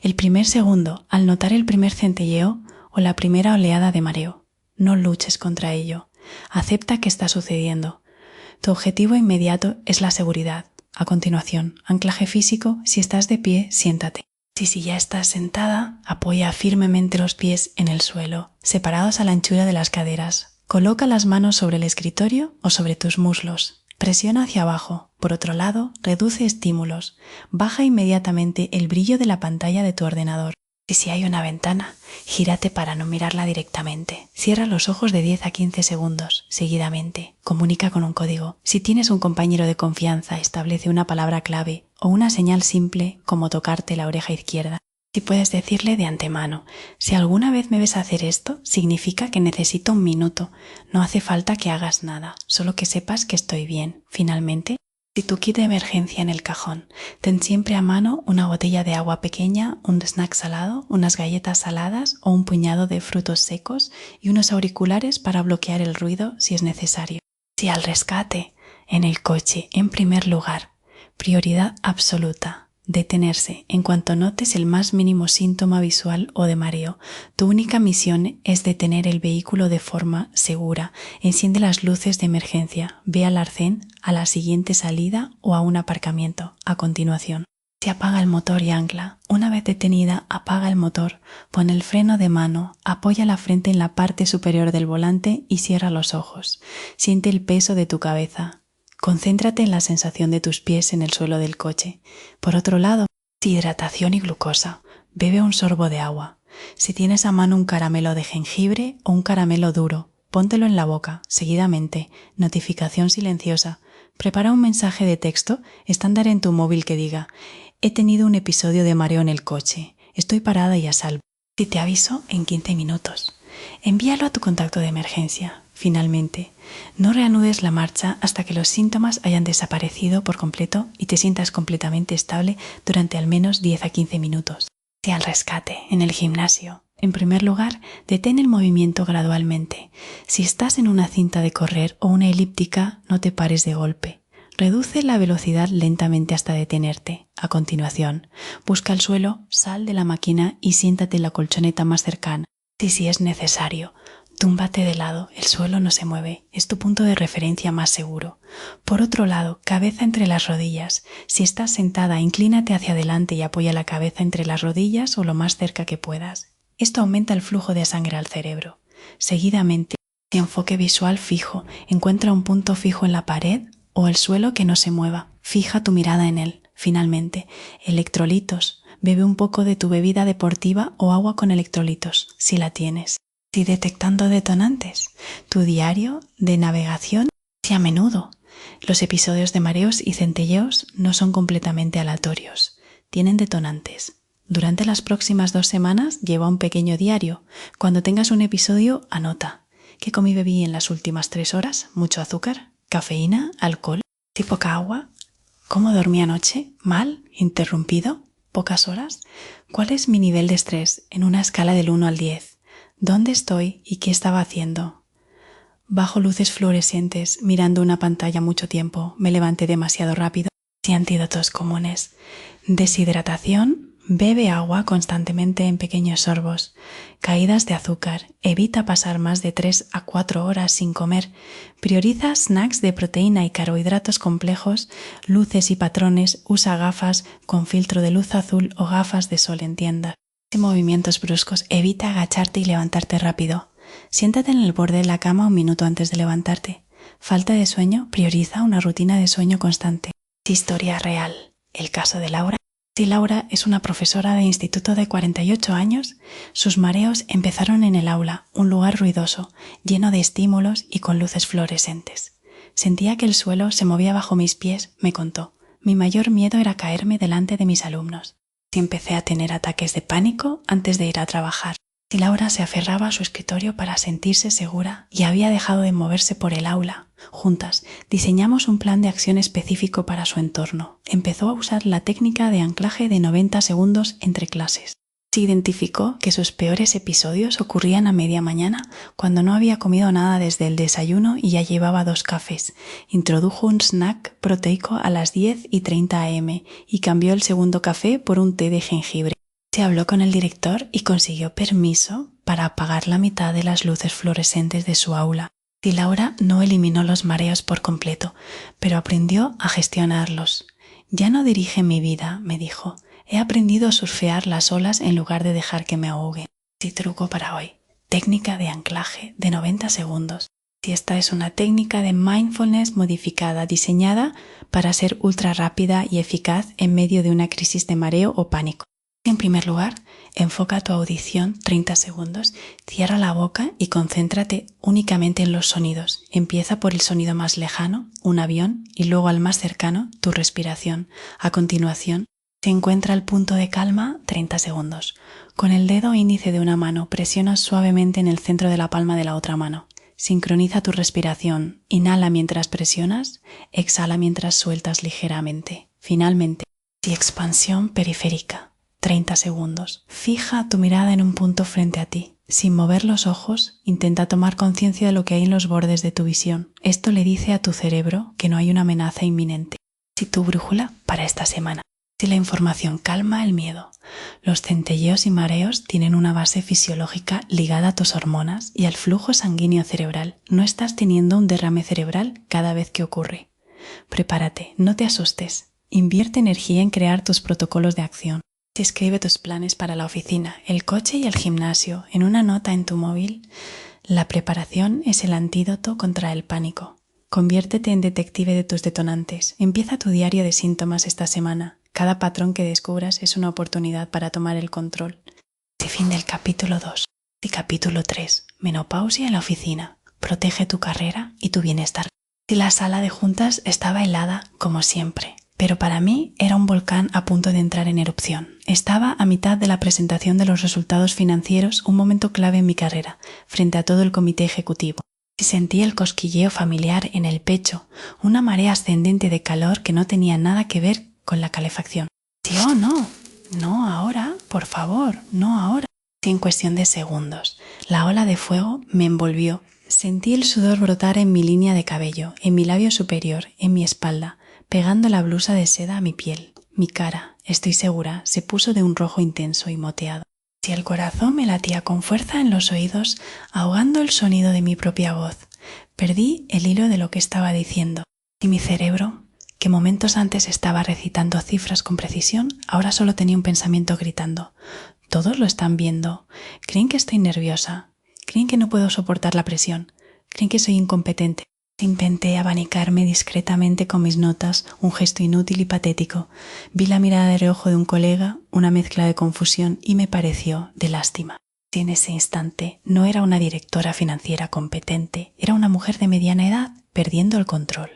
El primer segundo, al notar el primer centelleo o la primera oleada de mareo. No luches contra ello. Acepta que está sucediendo. Tu objetivo inmediato es la seguridad. A continuación, anclaje físico, si estás de pie, siéntate. Si ya estás sentada, apoya firmemente los pies en el suelo, separados a la anchura de las caderas. Coloca las manos sobre el escritorio o sobre tus muslos. Presiona hacia abajo. Por otro lado, reduce estímulos. Baja inmediatamente el brillo de la pantalla de tu ordenador. Si hay una ventana, gírate para no mirarla directamente. Cierra los ojos de 10 a 15 segundos, seguidamente. Comunica con un código. Si tienes un compañero de confianza, establece una palabra clave o una señal simple como tocarte la oreja izquierda. Si puedes decirle de antemano, si alguna vez me ves hacer esto, significa que necesito un minuto. No hace falta que hagas nada, solo que sepas que estoy bien. Finalmente, si tu kit de emergencia en el cajón, ten siempre a mano una botella de agua pequeña, un snack salado, unas galletas saladas o un puñado de frutos secos y unos auriculares para bloquear el ruido si es necesario. Si al rescate, en el coche, en primer lugar, prioridad absoluta. Detenerse en cuanto notes el más mínimo síntoma visual o de mareo. Tu única misión es detener el vehículo de forma segura. Enciende las luces de emergencia. Ve al arcén, a la siguiente salida o a un aparcamiento. A continuación, se apaga el motor y ancla. Una vez detenida, apaga el motor. Pon el freno de mano. Apoya la frente en la parte superior del volante y cierra los ojos. Siente el peso de tu cabeza. Concéntrate en la sensación de tus pies en el suelo del coche. Por otro lado, hidratación y glucosa. Bebe un sorbo de agua. Si tienes a mano un caramelo de jengibre o un caramelo duro, póntelo en la boca, seguidamente. Notificación silenciosa. Prepara un mensaje de texto estándar en tu móvil que diga: he tenido un episodio de mareo en el coche. Estoy parada y a salvo. Si te aviso en 15 minutos. Envíalo a tu contacto de emergencia. Finalmente, no reanudes la marcha hasta que los síntomas hayan desaparecido por completo y te sientas completamente estable durante al menos 10 a 15 minutos. Si al rescate, en el gimnasio, En primer lugar, detén el movimiento gradualmente. Si estás en una cinta de correr o una elíptica, no te pares de golpe. Reduce la velocidad lentamente hasta detenerte. A continuación, busca el suelo, sal de la máquina y siéntate en la colchoneta más cercana. Si es necesario, túmbate de lado, el suelo no se mueve, es tu punto de referencia más seguro. Por otro lado, cabeza entre las rodillas. Si estás sentada, inclínate hacia adelante y apoya la cabeza entre las rodillas o lo más cerca que puedas. Esto aumenta el flujo de sangre al cerebro. Seguidamente, enfoque visual fijo. Encuentra un punto fijo en la pared o el suelo que no se mueva. Fija tu mirada en él. Finalmente, electrolitos. Bebe un poco de tu bebida deportiva o agua con electrolitos, si la tienes. Si detectando detonantes, tu diario de navegación y a menudo. Los episodios de mareos y centelleos no son completamente aleatorios. Tienen detonantes. Durante las próximas 2 semanas lleva un pequeño diario. Cuando tengas un episodio, anota. ¿Qué comí y bebí en las últimas 3 horas? ¿Mucho azúcar? ¿Cafeína? ¿Alcohol? ¿Sí poca agua? ¿Cómo dormí anoche? ¿Mal? ¿Interrumpido? ¿Pocas horas? ¿Cuál es mi nivel de estrés en una escala del 1 al 10? ¿Dónde estoy y qué estaba haciendo? Bajo luces fluorescentes, mirando una pantalla mucho tiempo, me levanté demasiado rápido. Y antídotos comunes. Deshidratación. Bebe agua constantemente en pequeños sorbos. Caídas de azúcar. Evita pasar más de 3 a 4 horas sin comer. Prioriza snacks de proteína y carbohidratos complejos, luces y patrones. Usa gafas con filtro de luz azul o gafas de sol en tienda. Movimientos bruscos. Evita agacharte y levantarte rápido. Siéntate en el borde de la cama un minuto antes de levantarte. Falta de sueño. Prioriza una rutina de sueño constante. Historia real. El caso de Laura. Si Laura es una profesora de instituto de 48 años, sus mareos empezaron en el aula, un lugar ruidoso, lleno de estímulos y con luces fluorescentes. Sentía que el suelo se movía bajo mis pies, me contó. Mi mayor miedo era caerme delante de mis alumnos. Y empecé a tener ataques de pánico antes de ir a trabajar. Si Laura se aferraba a su escritorio para sentirse segura y había dejado de moverse por el aula. Juntas, diseñamos un plan de acción específico para su entorno. Empezó a usar la técnica de anclaje de 90 segundos entre clases. Se identificó que sus peores episodios ocurrían a media mañana, cuando no había comido nada desde el desayuno y ya llevaba 2 cafés. Introdujo un snack proteico a las 10:30 am y cambió el segundo café por un té de jengibre. Se habló con el director y consiguió permiso para apagar la mitad de las luces fluorescentes de su aula. Y Laura no eliminó los mareos por completo, pero aprendió a gestionarlos. Ya no dirige mi vida, me dijo. He aprendido a surfear las olas en lugar de dejar que me ahoguen. Y truco para hoy. Técnica de anclaje de 90 segundos. Si esta es una técnica de mindfulness modificada, diseñada para ser ultra rápida y eficaz en medio de una crisis de mareo o pánico. En primer lugar, enfoca tu audición 30 segundos, cierra la boca y concéntrate únicamente en los sonidos. Empieza por el sonido más lejano, un avión, y luego al más cercano, tu respiración. A continuación, se encuentra el punto de calma 30 segundos. Con el dedo índice de una mano, presiona suavemente en el centro de la palma de la otra mano. Sincroniza tu respiración. Inhala mientras presionas, exhala mientras sueltas ligeramente. Finalmente, expansión periférica. 30 segundos. Fija tu mirada en un punto frente a ti. Sin mover los ojos, intenta tomar conciencia de lo que hay en los bordes de tu visión. Esto le dice a tu cerebro que no hay una amenaza inminente. Si tu brújula para esta semana. Si la información calma el miedo. Los centelleos y mareos tienen una base fisiológica ligada a tus hormonas y al flujo sanguíneo cerebral. No estás teniendo un derrame cerebral cada vez que ocurre. Prepárate, no te asustes. Invierte energía en crear tus protocolos de acción. Escribe tus planes para la oficina, el coche y el gimnasio en una nota en tu móvil. La preparación es el antídoto contra el pánico. Conviértete en detective de tus detonantes. Empieza tu diario de síntomas esta semana. Cada patrón que descubras es una oportunidad para tomar el control. Fin del capítulo 2. Y capítulo 3. Menopausia en la oficina. Protege tu carrera y tu bienestar. La sala de juntas estaba helada, como siempre. Pero para mí era un volcán a punto de entrar en erupción. Estaba a mitad de la presentación de los resultados financieros, un momento clave en mi carrera, frente a todo el comité ejecutivo. Sentí el cosquilleo familiar en el pecho, una marea ascendente de calor que no tenía nada que ver con la calefacción. Sí, oh, no ahora, por favor, no ahora. En cuestión de segundos, la ola de fuego me envolvió. Sentí el sudor brotar en mi línea de cabello, en mi labio superior, en mi espalda, pegando la blusa de seda a mi piel. Mi cara, estoy segura, se puso de un rojo intenso y moteado. Si el corazón me latía con fuerza en los oídos, ahogando el sonido de mi propia voz. Perdí el hilo de lo que estaba diciendo. Y mi cerebro, que momentos antes estaba recitando cifras con precisión, ahora solo tenía un pensamiento gritando. Todos lo están viendo. Creen que estoy nerviosa. Creen que no puedo soportar la presión. Creen que soy incompetente. Intenté abanicarme discretamente con mis notas, un gesto inútil y patético. Vi la mirada de reojo de un colega, una mezcla de confusión y me pareció de lástima. En ese instante no era una directora financiera competente, era una mujer de mediana edad perdiendo el control.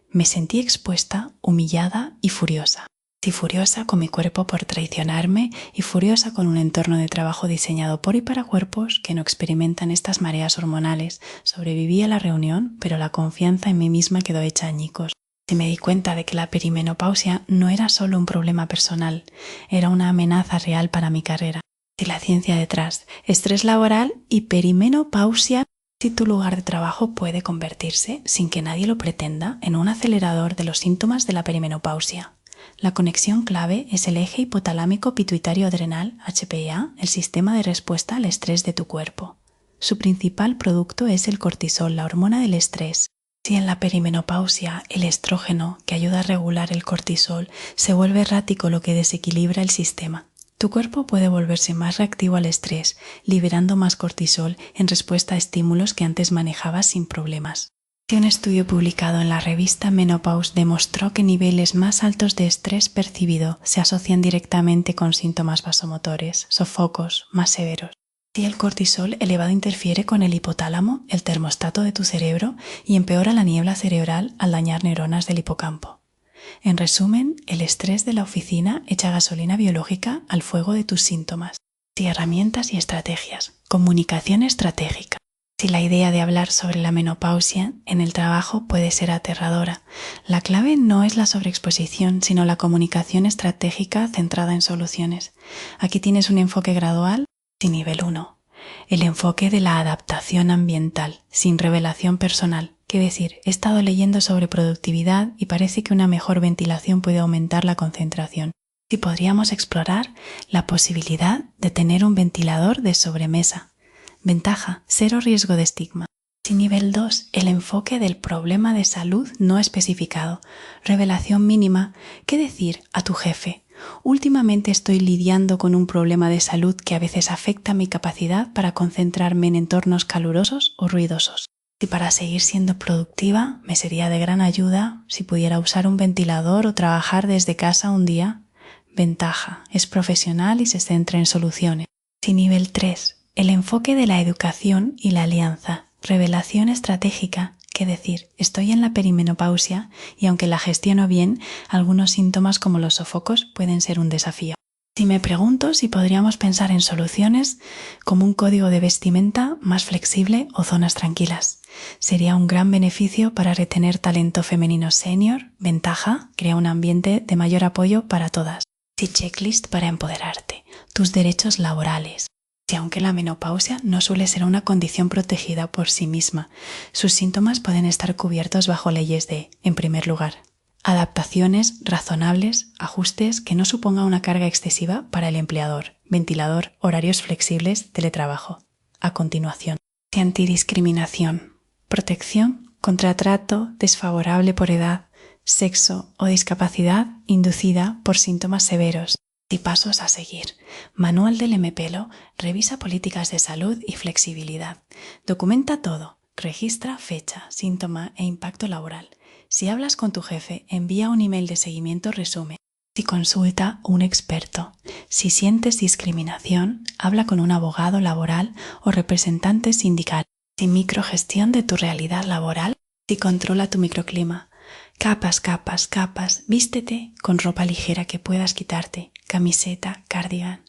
Me sentí expuesta, humillada y furiosa. Sí, furiosa con mi cuerpo por traicionarme y furiosa con un entorno de trabajo diseñado por y para cuerpos que no experimentan estas mareas hormonales. Sobreviví a la reunión, pero la confianza en mí misma quedó hecha añicos. Y me di cuenta de que la perimenopausia no era solo un problema personal, era una amenaza real para mi carrera. Y la ciencia detrás, estrés laboral y perimenopausia. Si tu lugar de trabajo puede convertirse, sin que nadie lo pretenda, en un acelerador de los síntomas de la perimenopausia. La conexión clave es el eje hipotalámico pituitario adrenal, HPA, el sistema de respuesta al estrés de tu cuerpo. Su principal producto es el cortisol, la hormona del estrés. Si en la perimenopausia el estrógeno, que ayuda a regular el cortisol, se vuelve errático, lo que desequilibra el sistema. Tu cuerpo puede volverse más reactivo al estrés, liberando más cortisol en respuesta a estímulos que antes manejabas sin problemas. Un estudio publicado en la revista Menopause demostró que niveles más altos de estrés percibido se asocian directamente con síntomas vasomotores, sofocos más severos. Si el cortisol elevado interfiere con el hipotálamo, el termostato de tu cerebro, y empeora la niebla cerebral al dañar neuronas del hipocampo. En resumen, el estrés de la oficina echa gasolina biológica al fuego de tus síntomas. Y herramientas y estrategias. Comunicación estratégica. Si la idea de hablar sobre la menopausia en el trabajo puede ser aterradora, la clave no es la sobreexposición, sino la comunicación estratégica centrada en soluciones. Aquí tienes un enfoque gradual y nivel 1. El enfoque de la adaptación ambiental, sin revelación personal. Quiere decir, he estado leyendo sobre productividad y parece que una mejor ventilación puede aumentar la concentración. Si podríamos explorar la posibilidad de tener un ventilador de sobremesa. Ventaja, cero riesgo de estigma. Y nivel 2, el enfoque del problema de salud no especificado. Revelación mínima, ¿qué decir a tu jefe? Últimamente estoy lidiando con un problema de salud que a veces afecta mi capacidad para concentrarme en entornos calurosos o ruidosos. Y para seguir siendo productiva, me sería de gran ayuda si pudiera usar un ventilador o trabajar desde casa un día. Ventaja, es profesional y se centra en soluciones. Y nivel 3. El enfoque de la educación y la alianza. Revelación estratégica, que decir, estoy en la perimenopausia y aunque la gestiono bien, algunos síntomas como los sofocos pueden ser un desafío. Si me pregunto si podríamos pensar en soluciones como un código de vestimenta más flexible o zonas tranquilas. Sería un gran beneficio para retener talento femenino senior. Ventaja, crea un ambiente de mayor apoyo para todas. Y checklist para empoderarte. Tus derechos laborales. Y aunque la menopausia no suele ser una condición protegida por sí misma, sus síntomas pueden estar cubiertos bajo leyes de, en primer lugar, adaptaciones razonables, ajustes que no supongan una carga excesiva para el empleador, ventilador, horarios flexibles, teletrabajo. A continuación, antidiscriminación, protección contra trato desfavorable por edad, sexo o discapacidad inducida por síntomas severos. Y pasos a seguir. Manual del MPELO, revisa políticas de salud y flexibilidad. Documenta todo. Registra fecha, síntoma e impacto laboral. Si hablas con tu jefe, envía un email de seguimiento resumen. Si consulta un experto. Si sientes discriminación, habla con un abogado laboral o representante sindical. Si microgestión de tu realidad laboral. Si controla tu microclima. Capas, capas, capas. Vístete con ropa ligera que puedas quitarte. Camiseta, cardigan.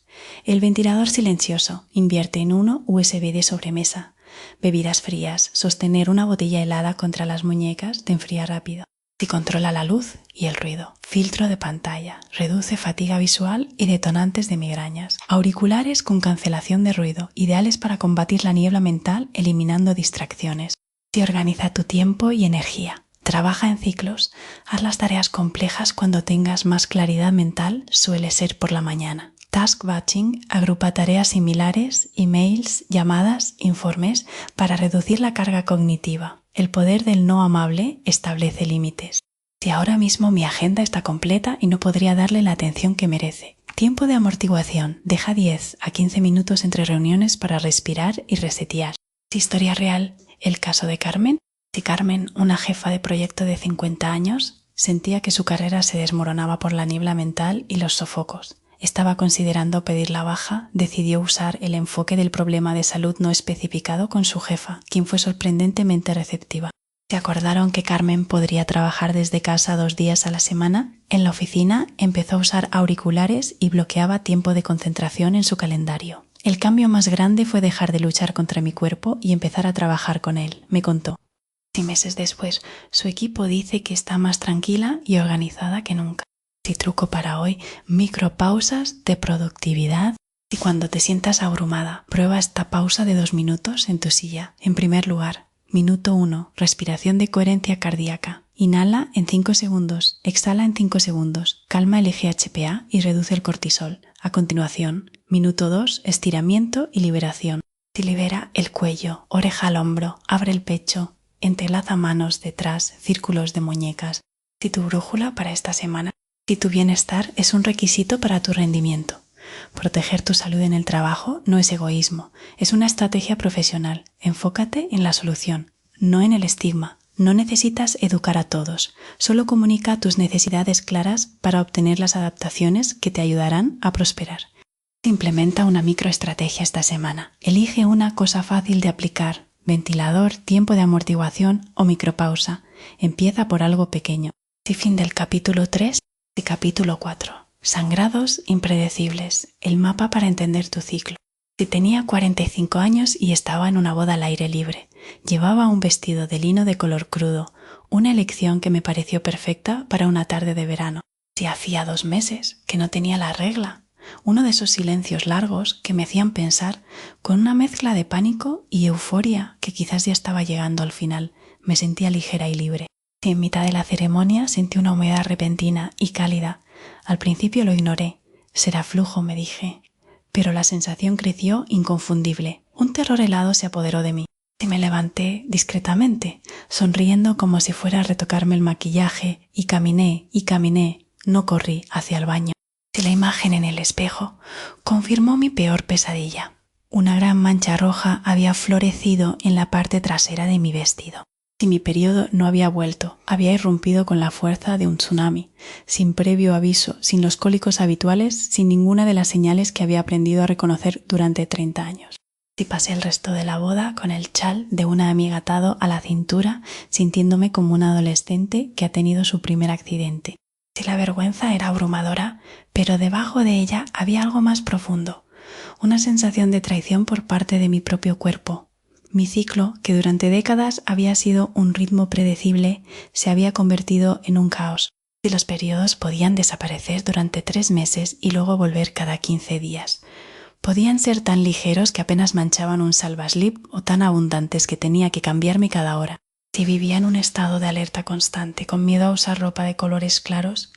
El ventilador silencioso. Invierte en uno USB de sobremesa. Bebidas frías. Sostener una botella helada contra las muñecas te enfría rápido. Si controla la luz y el ruido, filtro de pantalla, reduce fatiga visual y detonantes de migrañas. Auriculares con cancelación de ruido, ideales para combatir la niebla mental eliminando distracciones. Si organiza tu tiempo y energía. Trabaja en ciclos. Haz las tareas complejas cuando tengas más claridad mental, suele ser por la mañana. Task Batching agrupa tareas similares, emails, llamadas, informes, para reducir la carga cognitiva. El poder del no amable establece límites. Si ahora mismo mi agenda está completa y no podría darle la atención que merece. Tiempo de amortiguación. Deja 10 a 15 minutos entre reuniones para respirar y resetear. Si historia real, el caso de Carmen. Si Carmen, una jefa de proyecto de 50 años, sentía que su carrera se desmoronaba por la niebla mental y los sofocos. Estaba considerando pedir la baja, decidió usar el enfoque del problema de salud no especificado con su jefa, quien fue sorprendentemente receptiva. Se acordaron que Carmen podría trabajar desde casa 2 días a la semana. En la oficina empezó a usar auriculares y bloqueaba tiempo de concentración en su calendario. El cambio más grande fue dejar de luchar contra mi cuerpo y empezar a trabajar con él, me contó. Y meses después, su equipo dice que está más tranquila y organizada que nunca. Y truco para hoy, micropausas de productividad. Y cuando te sientas abrumada, prueba esta pausa de 2 minutos en tu silla. En primer lugar, minuto 1, respiración de coherencia cardíaca. Inhala en 5 segundos, exhala en 5 segundos, calma el eje HPA y reduce el cortisol. A continuación, minuto 2, estiramiento y liberación. Te libera el cuello, oreja al hombro, abre el pecho, entrelaza manos detrás, círculos de muñecas. Si tu brújula para esta semana. Si tu bienestar es un requisito para tu rendimiento. Proteger tu salud en el trabajo no es egoísmo, es una estrategia profesional. Enfócate en la solución, no en el estigma. No necesitas educar a todos, solo comunica tus necesidades claras para obtener las adaptaciones que te ayudarán a prosperar. Implementa una microestrategia esta semana. Elige una cosa fácil de aplicar, ventilador, tiempo de amortiguación o micropausa. Empieza por algo pequeño. Y fin del capítulo 3. Y capítulo 4. Sangrados impredecibles. El mapa para entender tu ciclo. Si tenía 45 años y estaba en una boda al aire libre. Llevaba un vestido de lino de color crudo, una elección que me pareció perfecta para una tarde de verano. Si hacía 2 meses que no tenía la regla. Uno de esos silencios largos que me hacían pensar, con una mezcla de pánico y euforia que quizás ya estaba llegando al final. Me sentía ligera y libre. Y en mitad de la ceremonia sentí una humedad repentina y cálida. Al principio lo ignoré. Será flujo, me dije. Pero la sensación creció inconfundible. Un terror helado se apoderó de mí. Y me levanté discretamente, sonriendo como si fuera a retocarme el maquillaje, y caminé, no corrí hacia el baño. Y la imagen en el espejo confirmó mi peor pesadilla. Una gran mancha roja había florecido en la parte trasera de mi vestido. Si mi periodo no había vuelto, había irrumpido con la fuerza de un tsunami, sin previo aviso, sin los cólicos habituales, sin ninguna de las señales que había aprendido a reconocer durante 30 años. Y pasé el resto de la boda con el chal de una amiga atado a la cintura, sintiéndome como una adolescente que ha tenido su primer accidente. Si la vergüenza era abrumadora, pero debajo de ella había algo más profundo, una sensación de traición por parte de mi propio cuerpo. Mi ciclo, que durante décadas había sido un ritmo predecible, se había convertido en un caos. Y los periodos podían desaparecer durante 3 meses y luego volver cada 15 días. Podían ser tan ligeros que apenas manchaban un salvaslip o tan abundantes que tenía que cambiarme cada hora. Si vivía en un estado de alerta constante, con miedo a usar ropa de colores claros,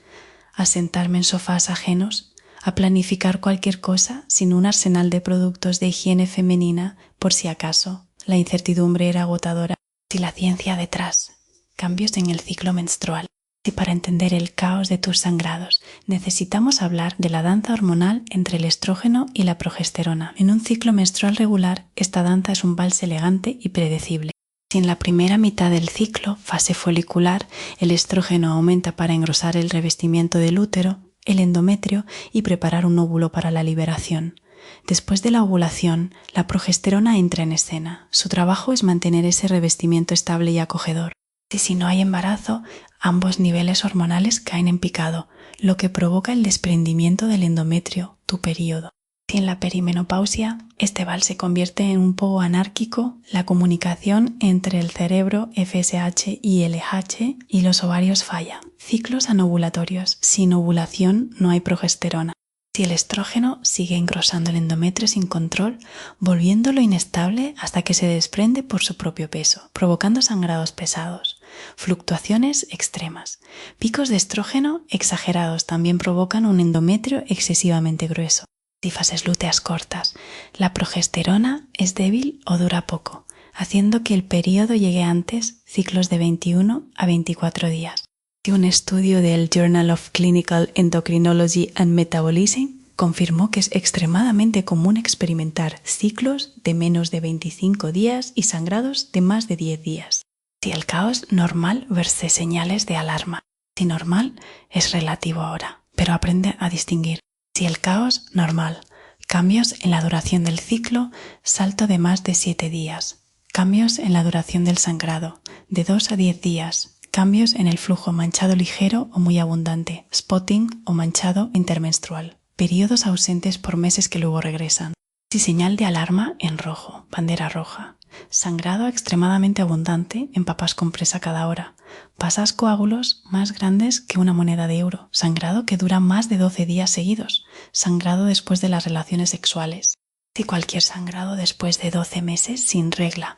a sentarme en sofás ajenos, a planificar cualquier cosa sin un arsenal de productos de higiene femenina por si acaso. La incertidumbre era agotadora. Y la ciencia detrás. Cambios en el ciclo menstrual. Y para entender el caos de tus sangrados, necesitamos hablar de la danza hormonal entre el estrógeno y la progesterona. En un ciclo menstrual regular, esta danza es un vals elegante y predecible. Si en la primera mitad del ciclo, fase folicular, el estrógeno aumenta para engrosar el revestimiento del útero, el endometrio y preparar un óvulo para la liberación. Después de la ovulación, la progesterona entra en escena. Su trabajo es mantener ese revestimiento estable y acogedor. Y si no hay embarazo, ambos niveles hormonales caen en picado, lo que provoca el desprendimiento del endometrio, tu período. Si en la perimenopausia este vals se convierte en un poco anárquico, la comunicación entre el cerebro FSH y LH y los ovarios falla. Ciclos anovulatorios. Sin ovulación no hay progesterona. Si el estrógeno sigue engrosando el endometrio sin control, volviéndolo inestable hasta que se desprende por su propio peso, provocando sangrados pesados. Fluctuaciones extremas. Picos de estrógeno exagerados también provocan un endometrio excesivamente grueso. Si fases lúteas cortas, la progesterona es débil o dura poco, haciendo que el periodo llegue antes, ciclos de 21 a 24 días. Un estudio del Journal of Clinical Endocrinology and Metabolism confirmó que es extremadamente común experimentar ciclos de menos de 25 días y sangrados de más de 10 días. Si el caos normal versus señales de alarma. Si normal es relativo ahora, pero aprende a distinguir. Si el caos normal, cambios en la duración del ciclo, salto de más de 7 días. Cambios en la duración del sangrado, de 2 a 10 días. Cambios en el flujo manchado ligero o muy abundante, spotting o manchado intermenstrual. Periodos ausentes por meses que luego regresan. Si señal de alarma en rojo, bandera roja. Sangrado extremadamente abundante en papas con presa cada hora. Pasas coágulos más grandes que una moneda de euro. Sangrado que dura más de 12 días seguidos. Sangrado después de las relaciones sexuales. Si cualquier sangrado después de 12 meses sin regla,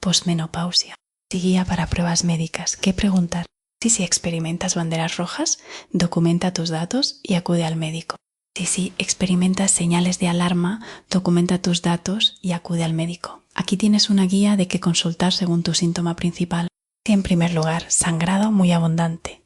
posmenopausia. Si guía para pruebas médicas, ¿qué preguntar? Si experimentas banderas rojas, documenta tus datos y acude al médico. Si experimentas señales de alarma, documenta tus datos y acude al médico. Aquí tienes una guía de qué consultar según tu síntoma principal. En primer lugar, sangrado muy abundante.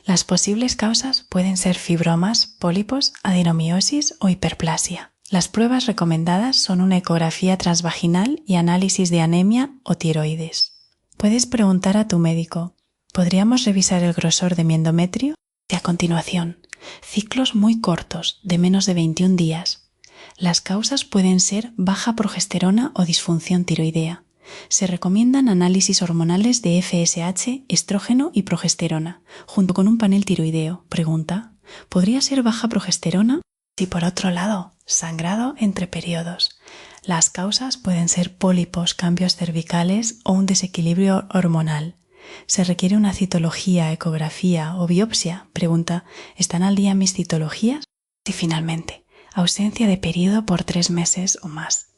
Las posibles causas pueden ser fibromas, pólipos, adenomiosis o hiperplasia. Las pruebas recomendadas son una ecografía transvaginal y análisis de anemia o tiroides. Puedes preguntar a tu médico, ¿podríamos revisar el grosor de mi endometrio? Y a continuación, ciclos muy cortos, de menos de 21 días. Las causas pueden ser baja progesterona o disfunción tiroidea. Se recomiendan análisis hormonales de FSH, estrógeno y progesterona, junto con un panel tiroideo. Pregunta, ¿podría ser baja progesterona? Si por otro lado, sangrado entre periodos. Las causas pueden ser pólipos, cambios cervicales o un desequilibrio hormonal. Se requiere una citología, ecografía o biopsia. Pregunta, ¿están al día mis citologías? Y finalmente, ausencia de periodo por 3 meses o más.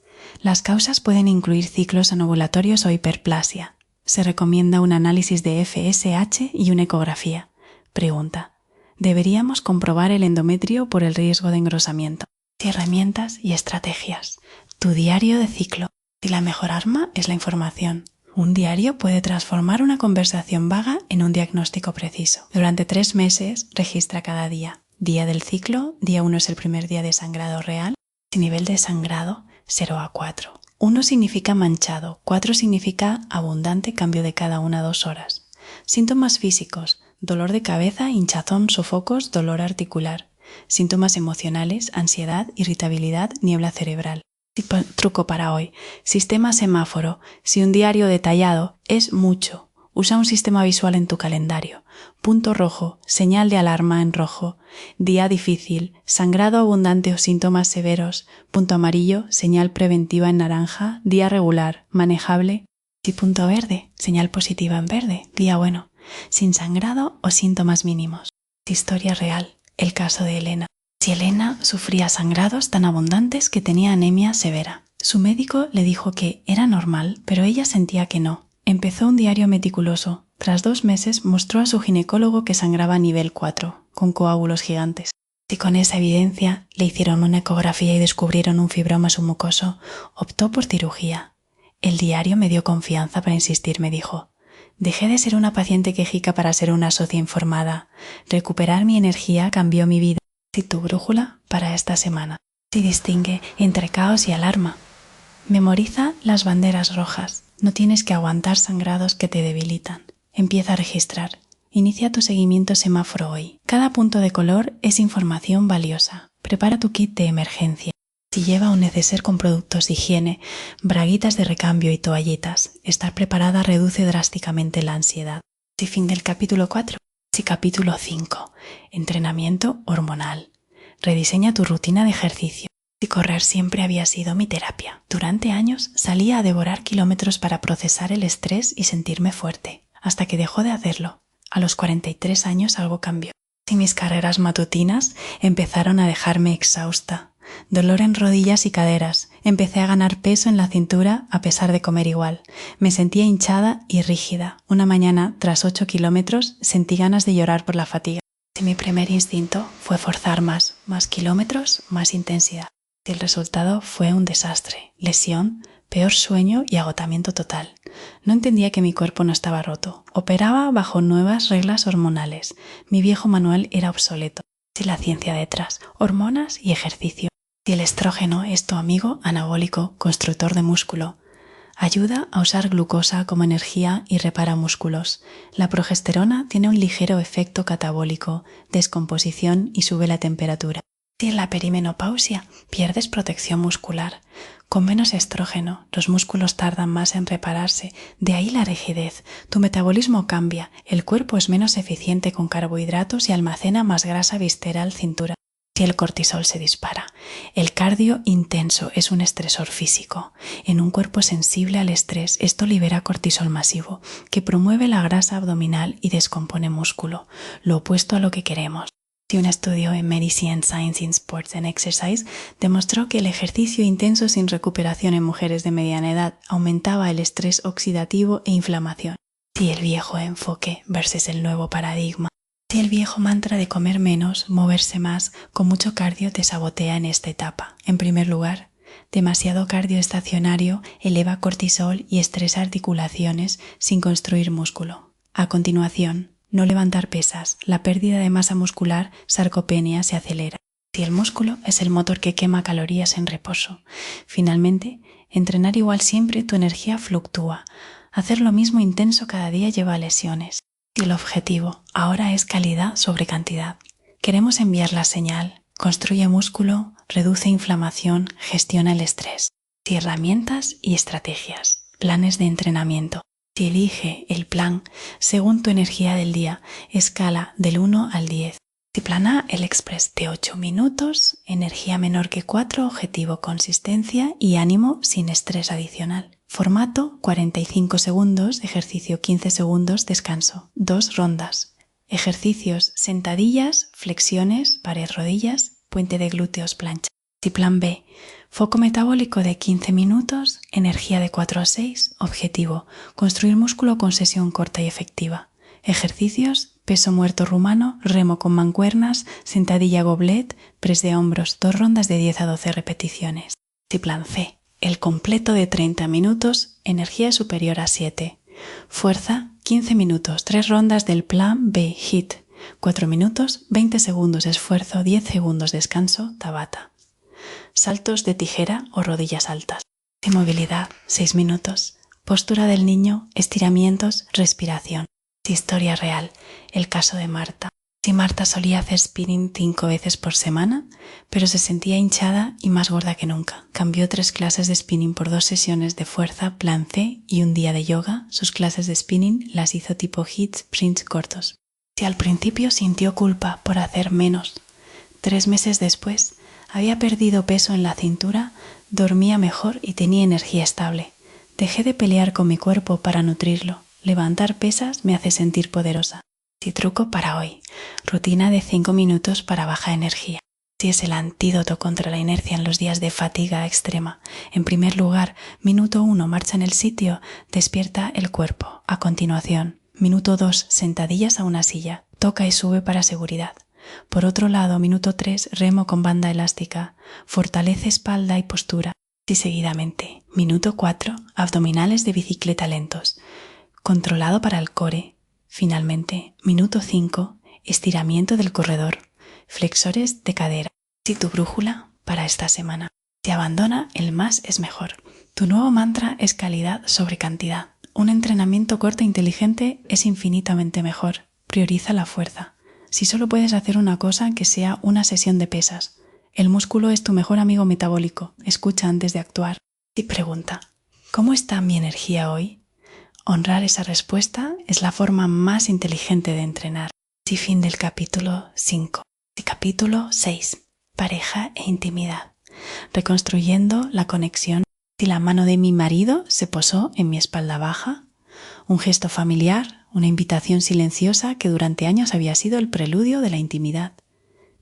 Las causas pueden incluir ciclos anovulatorios o hiperplasia. Se recomienda un análisis de FSH y una ecografía. Pregunta, ¿deberíamos comprobar el endometrio por el riesgo de engrosamiento? Herramientas y estrategias. Tu diario de ciclo. Si la mejor arma es la información. Un diario puede transformar una conversación vaga en un diagnóstico preciso. Durante 3 meses, registra cada día. Día del ciclo, día 1 es el primer día de sangrado real. Si nivel de sangrado, 0 a 4. 1 significa manchado, 4 significa abundante, cambio de cada 1 a 2 horas. Síntomas físicos, dolor de cabeza, hinchazón, sofocos, dolor articular. Síntomas emocionales, ansiedad, irritabilidad, niebla cerebral. Truco para hoy. Sistema semáforo. Si un diario detallado es mucho, usa un sistema visual en tu calendario. Punto rojo, señal de alarma en rojo. Día difícil, sangrado abundante o síntomas severos. Punto amarillo, señal preventiva en naranja. Día regular, manejable. Y punto verde, señal positiva en verde. Día bueno, sin sangrado o síntomas mínimos. Historia real. El caso de Elena. Si Elena sufría sangrados tan abundantes que tenía anemia severa. Su médico le dijo que era normal, pero ella sentía que no. Empezó un diario meticuloso. Tras 2 meses mostró a su ginecólogo que sangraba a nivel 4, con coágulos gigantes. Si con esa evidencia le hicieron una ecografía y descubrieron un fibroma submucoso, optó por cirugía. El diario me dio confianza para insistir, me dijo. Dejé de ser una paciente quejica para ser una socia informada. Recuperar mi energía cambió mi vida. Si tu brújula para esta semana. Si distingue entre caos y alarma. Memoriza las banderas rojas. No tienes que aguantar sangrados que te debilitan. Empieza a registrar. Inicia tu seguimiento semáforo hoy. Cada punto de color es información valiosa. Prepara tu kit de emergencia. Si lleva un neceser con productos de higiene, braguitas de recambio y toallitas, estar preparada reduce drásticamente la ansiedad. Si fin del capítulo 4. Si capítulo 5. Entrenamiento hormonal. Rediseña tu rutina de ejercicio. Y correr siempre había sido mi terapia. Durante años salía a devorar kilómetros para procesar el estrés y sentirme fuerte, hasta que dejó de hacerlo. A los 43 años algo cambió. Y mis carreras matutinas empezaron a dejarme exhausta. Dolor en rodillas y caderas. Empecé a ganar peso en la cintura a pesar de comer igual. Me sentía hinchada y rígida. Una mañana, tras 8 kilómetros, sentí ganas de llorar por la fatiga. Mi primer instinto fue forzar más kilómetros, más intensidad. El resultado fue un desastre, lesión, peor sueño y agotamiento total. No entendía que mi cuerpo no estaba roto. Operaba bajo nuevas reglas hormonales. Mi viejo manual era obsoleto. Y la ciencia detrás, hormonas y ejercicio. Y el estrógeno es tu amigo anabólico, constructor de músculo. Ayuda a usar glucosa como energía y repara músculos. La progesterona tiene un ligero efecto catabólico, descomposición y sube la temperatura. Y en la perimenopausia pierdes protección muscular. Con menos estrógeno, los músculos tardan más en repararse, de ahí la rigidez. Tu metabolismo cambia, el cuerpo es menos eficiente con carbohidratos y almacena más grasa visceral cintura. Y el cortisol se dispara. El cardio intenso es un estresor físico. En un cuerpo sensible al estrés, esto libera cortisol masivo, que promueve la grasa abdominal y descompone músculo, lo opuesto a lo que queremos. Un estudio en Medicine and Science in Sports and Exercise demostró que el ejercicio intenso sin recuperación en mujeres de mediana edad aumentaba el estrés oxidativo e inflamación. Y el viejo enfoque versus el nuevo paradigma. Y el viejo mantra de comer menos, moverse más, con mucho cardio te sabotea en esta etapa. En primer lugar, demasiado cardio estacionario eleva cortisol y estresa articulaciones sin construir músculo. A continuación, no levantar pesas, la pérdida de masa muscular, sarcopenia, se acelera. Y el músculo es el motor que quema calorías en reposo. Finalmente, entrenar igual siempre, tu energía fluctúa. Hacer lo mismo intenso cada día lleva a lesiones. Y el objetivo ahora es calidad sobre cantidad. Queremos enviar la señal. Construye músculo, reduce inflamación, gestiona el estrés. Y herramientas y estrategias. Planes de entrenamiento. Si elige el plan según tu energía del día, escala del 1 al 10. Si plana el express de 8 minutos, energía menor que 4, objetivo consistencia y ánimo sin estrés adicional. Formato 45 segundos, ejercicio 15 segundos, descanso. 2 rondas. Ejercicios sentadillas, flexiones, pared rodillas, puente de glúteos, plancha. Si plan B, foco metabólico de 15 minutos, energía de 4 a 6, objetivo, construir músculo con sesión corta y efectiva. Ejercicios, peso muerto rumano, remo con mancuernas, sentadilla goblet, press de hombros, 2 rondas de 10 a 12 repeticiones. Si plan C, el completo de 30 minutos, energía superior a 7. Fuerza, 15 minutos, 3 rondas del plan B, HIIT, 4 minutos, 20 segundos esfuerzo, 10 segundos descanso, Tabata. Saltos de tijera o rodillas altas. De movilidad, 6 minutos. Postura del niño, estiramientos, respiración. Historia real, el caso de Marta. Marta solía hacer spinning 5 veces por semana, pero se sentía hinchada y más gorda que nunca. Cambió 3 clases de spinning por 2 sesiones de fuerza, plan C, y un día de yoga. Sus clases de spinning las hizo tipo HIIT, sprints cortos. Al principio sintió culpa por hacer menos. 3 meses después, había perdido peso en la cintura, dormía mejor y tenía energía estable. Dejé de pelear con mi cuerpo para nutrirlo. Levantar pesas me hace sentir poderosa. Truco para hoy. Rutina de 5 minutos para baja energía. Es el antídoto contra la inercia en los días de fatiga extrema. En primer lugar, minuto 1, marcha en el sitio, despierta el cuerpo. A continuación, minuto 2, sentadillas a una silla, toca y sube para seguridad. Por otro lado, minuto 3, remo con banda elástica, fortalece espalda y postura. Y seguidamente, minuto 4, abdominales de bicicleta lentos, controlado para el core. Finalmente, minuto 5, estiramiento del corredor, flexores de cadera. Tu brújula para esta semana. Te abandona el más es mejor. Tu nuevo mantra es calidad sobre cantidad. Un entrenamiento corto e inteligente es infinitamente mejor. Prioriza la fuerza. Si solo puedes hacer una cosa, que sea una sesión de pesas. El músculo es tu mejor amigo metabólico. Escucha antes de actuar. Y pregunta, ¿cómo está mi energía hoy? Honrar esa respuesta es la forma más inteligente de entrenar. Fin del capítulo 5. Capítulo 6. Pareja e intimidad. reconstruyendo la conexión. Si la mano de mi marido se posó en mi espalda baja, un gesto familiar, una invitación silenciosa que durante años había sido el preludio de la intimidad.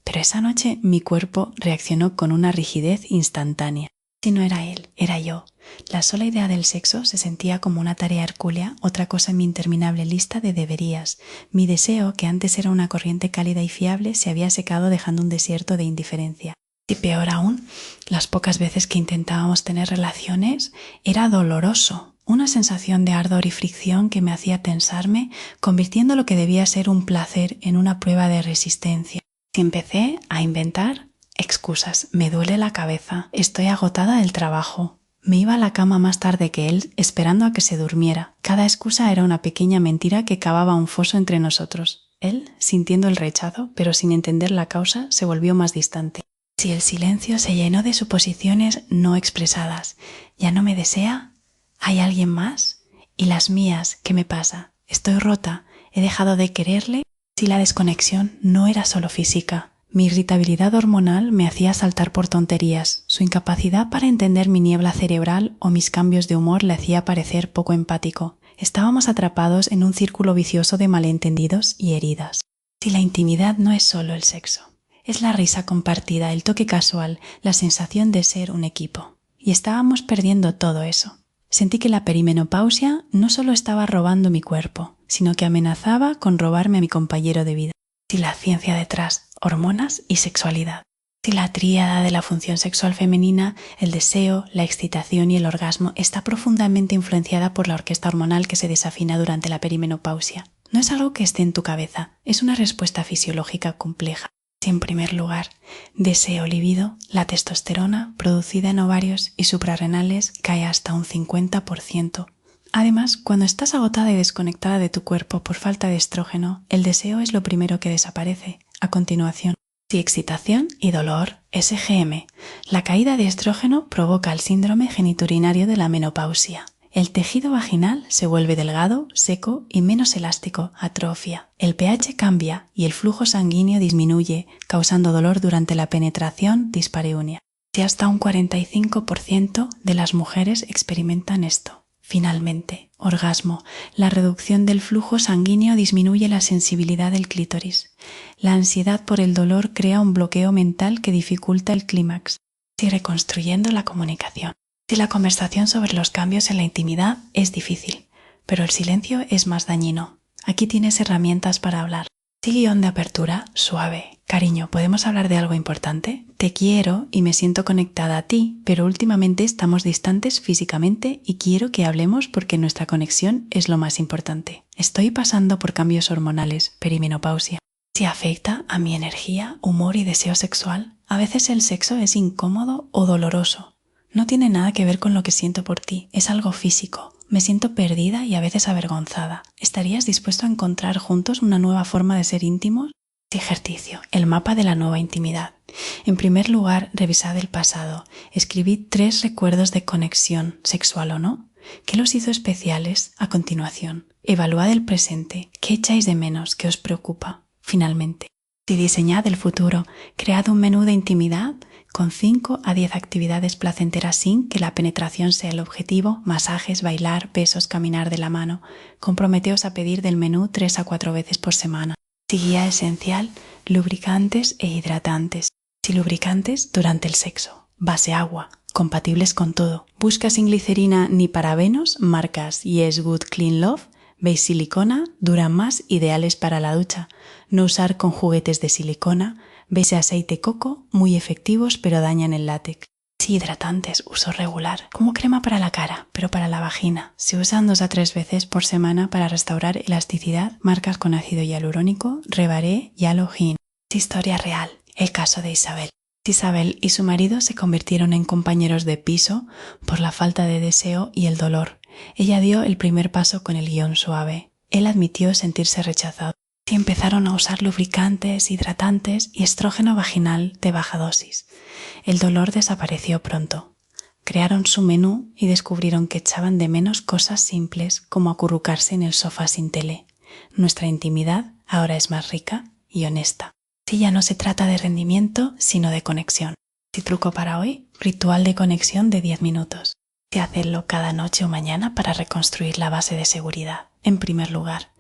Pero esa noche mi cuerpo reaccionó con una rigidez instantánea. Si no era él, era yo. La sola idea del sexo se sentía como una tarea hercúlea, otra cosa en mi interminable lista de deberías. Mi deseo, que antes era una corriente cálida y fiable, se había secado dejando un desierto de indiferencia. Y peor aún, las pocas veces que intentábamos tener relaciones, era doloroso. Una sensación de ardor y fricción que me hacía tensarme, convirtiendo lo que debía ser un placer en una prueba de resistencia. Y empecé a inventar excusas. Me duele la cabeza, estoy agotada del trabajo. Me iba a la cama más tarde que él, esperando a que se durmiera. Cada excusa era una pequeña mentira que cavaba un foso entre nosotros. Él, sintiendo el rechazo, pero sin entender la causa, se volvió más distante. Si el silencio se llenó de suposiciones no expresadas. ¿Ya no me desea? ¿Hay alguien más? ¿Y las mías? ¿Qué me pasa? ¿Estoy rota? ¿He dejado de quererle? Si la desconexión no era solo física. Mi irritabilidad hormonal me hacía saltar por tonterías. Su incapacidad para entender mi niebla cerebral o mis cambios de humor le hacía parecer poco empático. Estábamos atrapados en un círculo vicioso de malentendidos y heridas. Si la intimidad no es solo el sexo. Es la risa compartida, el toque casual, la sensación de ser un equipo. Y estábamos perdiendo todo eso. Sentí que la perimenopausia no solo estaba robando mi cuerpo, sino que amenazaba con robarme a mi compañero de vida. Si la ciencia detrás, hormonas y sexualidad. Si la tríada de la función sexual femenina, el deseo, la excitación y el orgasmo está profundamente influenciada por la orquesta hormonal que se desafina durante la perimenopausia. No es algo que esté en tu cabeza, es una respuesta fisiológica compleja. Si en primer lugar, deseo libido, la testosterona producida en ovarios y suprarrenales cae hasta un 50%. Además, cuando estás agotada y desconectada de tu cuerpo por falta de estrógeno, el deseo es lo primero que desaparece. A continuación, si excitación y dolor, SGM. La caída de estrógeno provoca el síndrome geniturinario de la menopausia. El tejido vaginal se vuelve delgado, seco y menos elástico, atrofia. El pH cambia y el flujo sanguíneo disminuye, causando dolor durante la penetración, dispareunia. Si hasta un 45% de las mujeres experimentan esto. Finalmente, orgasmo. La reducción del flujo sanguíneo disminuye la sensibilidad del clítoris. La ansiedad por el dolor crea un bloqueo mental que dificulta el clímax. Y reconstruyendo la comunicación. Si la conversación sobre los cambios en la intimidad es difícil, pero el silencio es más dañino. Aquí tienes herramientas para hablar. Sí, guión de apertura, suave. Cariño, ¿podemos hablar de algo importante? Te quiero y me siento conectada a ti, pero últimamente estamos distantes físicamente y quiero que hablemos porque nuestra conexión es lo más importante. Estoy pasando por cambios hormonales, perimenopausia. Si afecta a mi energía, humor y deseo sexual, a veces el sexo es incómodo o doloroso. No tiene nada que ver con lo que siento por ti, es algo físico. Me siento perdida y a veces avergonzada. ¿Estarías dispuesto a encontrar juntos una nueva forma de ser íntimos? Ejercicio, el mapa de la nueva intimidad. En primer lugar, revisad el pasado. Escribid 3 recuerdos de conexión, sexual o no. ¿Qué los hizo especiales? A continuación, evaluad el presente. ¿Qué echáis de menos? ¿Qué os preocupa? Finalmente, si diseñad el futuro, cread un menú de intimidad con 5 a 10 actividades placenteras sin que la penetración sea el objetivo, masajes, bailar, besos, caminar de la mano. Comprometeos a pedir del menú 3 a 4 veces por semana. Si guía esencial, lubricantes e hidratantes. Si lubricantes, durante el sexo. Base agua, compatibles con todo. Busca sin glicerina ni parabenos, marcas Yes Good Clean Love, Base Silicona, duran más, ideales para la ducha. No usar con juguetes de silicona, Base aceite coco, muy efectivos pero dañan el látex. Si hidratantes, uso regular, como crema para la cara, pero para la vagina. Se usan 2 a 3 veces por semana para restaurar elasticidad, marcas con ácido hialurónico, Rebaré y Alohin. Historia real, el caso de Isabel. Isabel y su marido se convirtieron en compañeros de piso por la falta de deseo y el dolor. Ella dio el primer paso con el guión suave. Él admitió sentirse rechazado. Y empezaron a usar lubricantes, hidratantes y estrógeno vaginal de baja dosis. El dolor desapareció pronto. Crearon su menú y descubrieron que echaban de menos cosas simples como acurrucarse en el sofá sin tele. Nuestra intimidad ahora es más rica y honesta. Si ya no se trata de rendimiento, sino de conexión. Si truco para hoy, ritual de conexión de 10 minutos. Si hacerlo cada noche o mañana para reconstruir la base de seguridad. En primer lugar,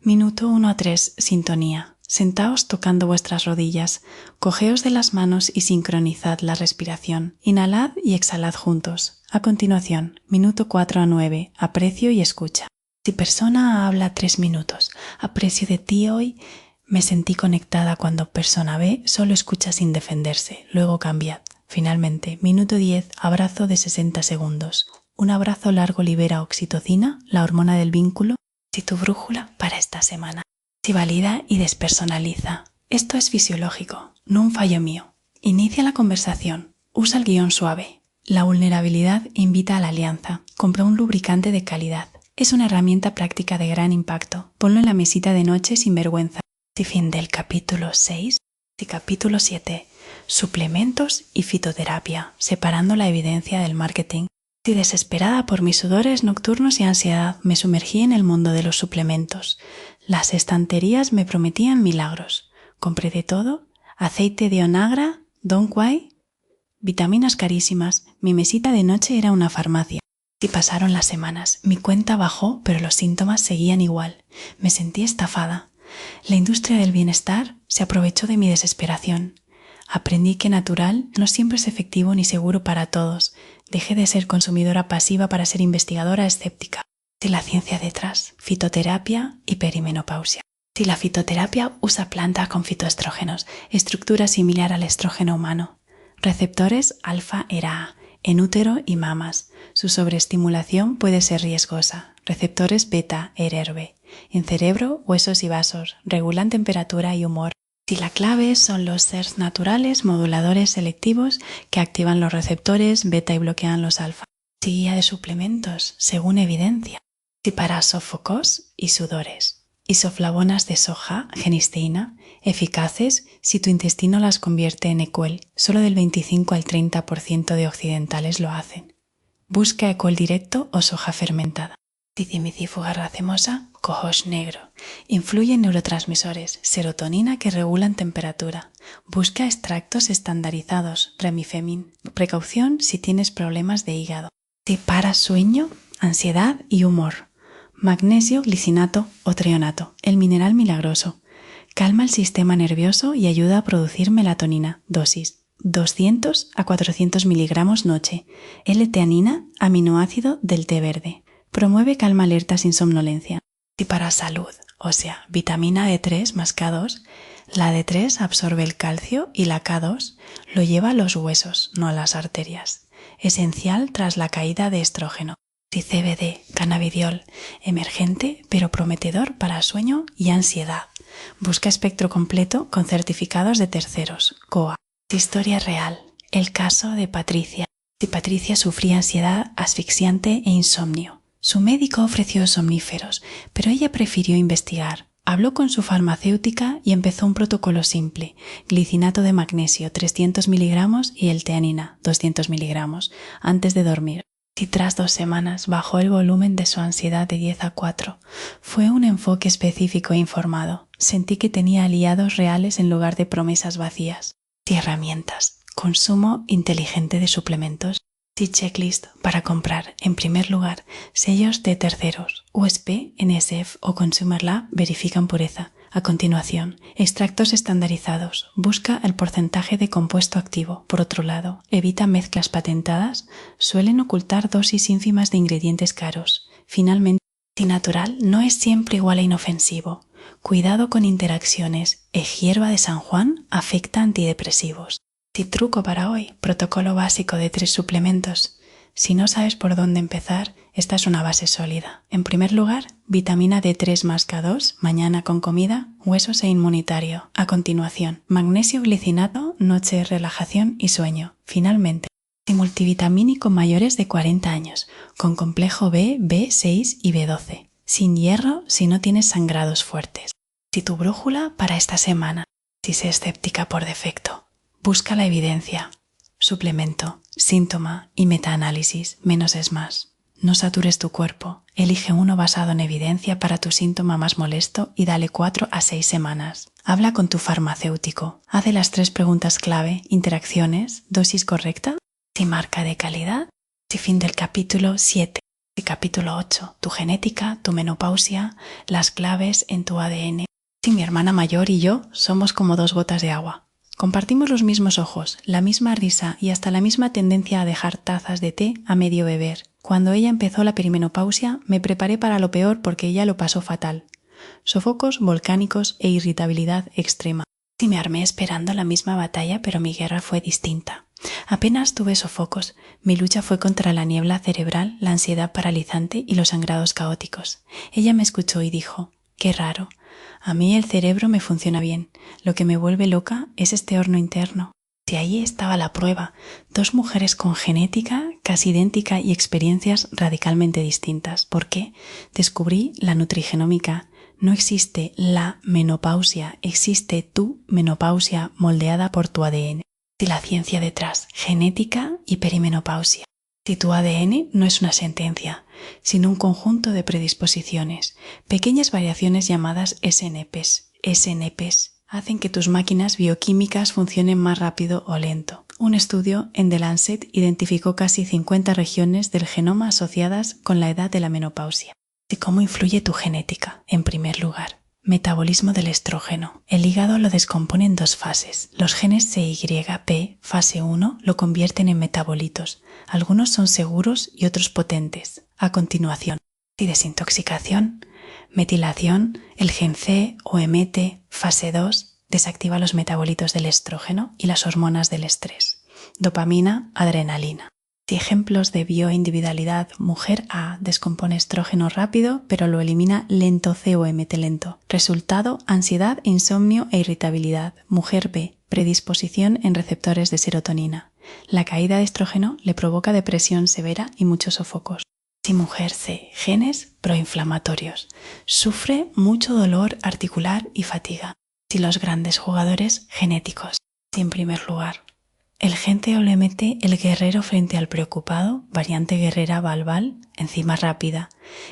minuto 1 a 3, sintonía. Sentaos tocando vuestras rodillas, cogeos de las manos y sincronizad la respiración. Inhalad y exhalad juntos. A continuación, minuto 4 a 9, aprecio y escucha. Si persona habla 3 minutos, aprecio de ti hoy, me sentí conectada cuando persona B solo escucha sin defenderse, luego cambiad. Finalmente, minuto 10, abrazo de 60 segundos. Un abrazo largo libera oxitocina, la hormona del vínculo. Si tu brújula para esta semana. Si valida y despersonaliza. Esto es fisiológico, no un fallo mío. Inicia la conversación. Usa el guión suave. La vulnerabilidad invita a la alianza. Compra un lubricante de calidad. Es una herramienta práctica de gran impacto. Ponlo en la mesita de noche sin vergüenza. Si fin del capítulo 6. Si capítulo 7. Suplementos y fitoterapia. Separando la evidencia del marketing. Si desesperada por mis sudores nocturnos y ansiedad me sumergí en el mundo de los suplementos. Las estanterías me prometían milagros. Compré de todo, aceite de onagra, Don Quai, vitaminas carísimas. Mi mesita de noche era una farmacia. Y pasaron las semanas. Mi cuenta bajó, pero los síntomas seguían igual. Me sentí estafada. La industria del bienestar se aprovechó de mi desesperación. Aprendí que natural no siempre es efectivo ni seguro para todos. Dejé de ser consumidora pasiva para ser investigadora escéptica. Si la ciencia detrás, fitoterapia y perimenopausia. Si la fitoterapia usa plantas con fitoestrógenos, estructura similar al estrógeno humano. Receptores alfa-ERA en útero y mamas. Su sobreestimulación puede ser riesgosa. Receptores beta-ERB en cerebro, huesos y vasos. Regulan temperatura y humor. Si la clave son los SERs naturales, moduladores selectivos que activan los receptores beta y bloquean los alfa. Si guía de suplementos, según evidencia. Si para sofocos y sudores. Isoflavonas de soja, genisteína, eficaces si tu intestino las convierte en EQUEL. Solo del 25 al 30% de occidentales lo hacen. Busca EQUEL directo o soja fermentada. Si dimicífuga racemosa, cohosh negro. Influye en neurotransmisores, serotonina que regulan temperatura. Busca extractos estandarizados, remifemin. Precaución si tienes problemas de hígado. Si para sueño, ansiedad y humor. Magnesio, glicinato o treonato, el mineral milagroso. Calma el sistema nervioso y ayuda a producir melatonina. Dosis 200 a 400 miligramos noche. L-teanina, aminoácido del té verde. Promueve calma alerta sin somnolencia. Si para salud, o sea, vitamina D3 más K2, la D3 absorbe el calcio y la K2 lo lleva a los huesos, no a las arterias. Esencial tras la caída de estrógeno. Si CBD, cannabidiol, emergente pero prometedor para sueño y ansiedad. Busca espectro completo con certificados de terceros, COA. Si historia real, el caso de Patricia. Si Patricia sufría ansiedad asfixiante e insomnio. Su médico ofreció somníferos, pero ella prefirió investigar. Habló con su farmacéutica y empezó un protocolo simple. Glicinato de magnesio, 300 miligramos y L-teanina, 200 miligramos, antes de dormir. Si tras 2 semanas bajó el volumen de su ansiedad de 10 a 4, fue un enfoque específico e informado. Sentí que tenía aliados reales en lugar de promesas vacías. Si herramientas, consumo inteligente de suplementos. Si checklist para comprar, en primer lugar, sellos de terceros, USP, NSF o Consumer Lab verifican pureza. A continuación, extractos estandarizados. Busca el porcentaje de compuesto activo. Por otro lado, evita mezclas patentadas. Suelen ocultar dosis ínfimas de ingredientes caros. Finalmente, si natural no es siempre igual a inofensivo. Cuidado con interacciones. Hierba de San Juan afecta antidepresivos. Si truco para hoy, protocolo básico de 3 suplementos. Si no sabes por dónde empezar, esta es una base sólida. En primer lugar, vitamina D3 más K2, mañana con comida, huesos e inmunitario. A continuación, magnesio glicinato, noche, relajación y sueño. Finalmente, multivitamínico mayores de 40 años, con complejo B, B6 y B12. Sin hierro si no tienes sangrados fuertes. Si tu brújula para esta semana, si sé escéptica por defecto. Busca la evidencia, suplemento, síntoma y metaanálisis, menos es más. No satures tu cuerpo. Elige uno basado en evidencia para tu síntoma más molesto y dale 4 a 6 semanas. Habla con tu farmacéutico. Haz las 3 preguntas clave: interacciones, dosis correcta, si marca de calidad. Y fin del capítulo 7. Y capítulo 8. Tu genética, tu menopausia, las claves en tu ADN. Si mi hermana mayor y yo somos como 2 gotas de agua. Compartimos los mismos ojos, la misma risa y hasta la misma tendencia a dejar tazas de té a medio beber. Cuando ella empezó la perimenopausia, me preparé para lo peor porque ella lo pasó fatal. Sofocos volcánicos e irritabilidad extrema. Sí, me armé esperando la misma batalla, pero mi guerra fue distinta. Apenas tuve sofocos. Mi lucha fue contra la niebla cerebral, la ansiedad paralizante y los sangrados caóticos. Ella me escuchó y dijo: «Qué raro. A mí el cerebro me funciona bien. Lo que me vuelve loca es este horno interno». Y ahí estaba la prueba. 2 mujeres con genética casi idéntica y experiencias radicalmente distintas. ¿Por qué? Descubrí la nutrigenómica. No existe la menopausia, existe tu menopausia moldeada por tu ADN. Y la ciencia detrás, genética y perimenopausia. Si tu ADN no es una sentencia, sino un conjunto de predisposiciones, pequeñas variaciones llamadas SNPs. SNPs hacen que tus máquinas bioquímicas funcionen más rápido o lento. Un estudio en The Lancet identificó casi 50 regiones del genoma asociadas con la edad de la menopausia. ¿Y cómo influye tu genética? En primer lugar, metabolismo del estrógeno. El hígado lo descompone en 2 fases. Los genes CYP, fase 1, lo convierten en metabolitos. Algunos son seguros y otros potentes. A continuación, y desintoxicación, metilación, el gen C o MET, fase 2, desactiva los metabolitos del estrógeno y las hormonas del estrés. Dopamina, adrenalina. Ejemplos de bioindividualidad: mujer A descompone estrógeno rápido, pero lo elimina lento, C o MET lento. Resultado: ansiedad, insomnio e irritabilidad. Mujer B, predisposición en receptores de serotonina. La caída de estrógeno le provoca depresión severa y muchos sofocos. Si mujer C, genes proinflamatorios. Sufre mucho dolor articular y fatiga. Si los grandes jugadores genéticos. Si en primer lugar, el gen TOLMT, el guerrero frente al preocupado, variante guerrera valval, enzima rápida.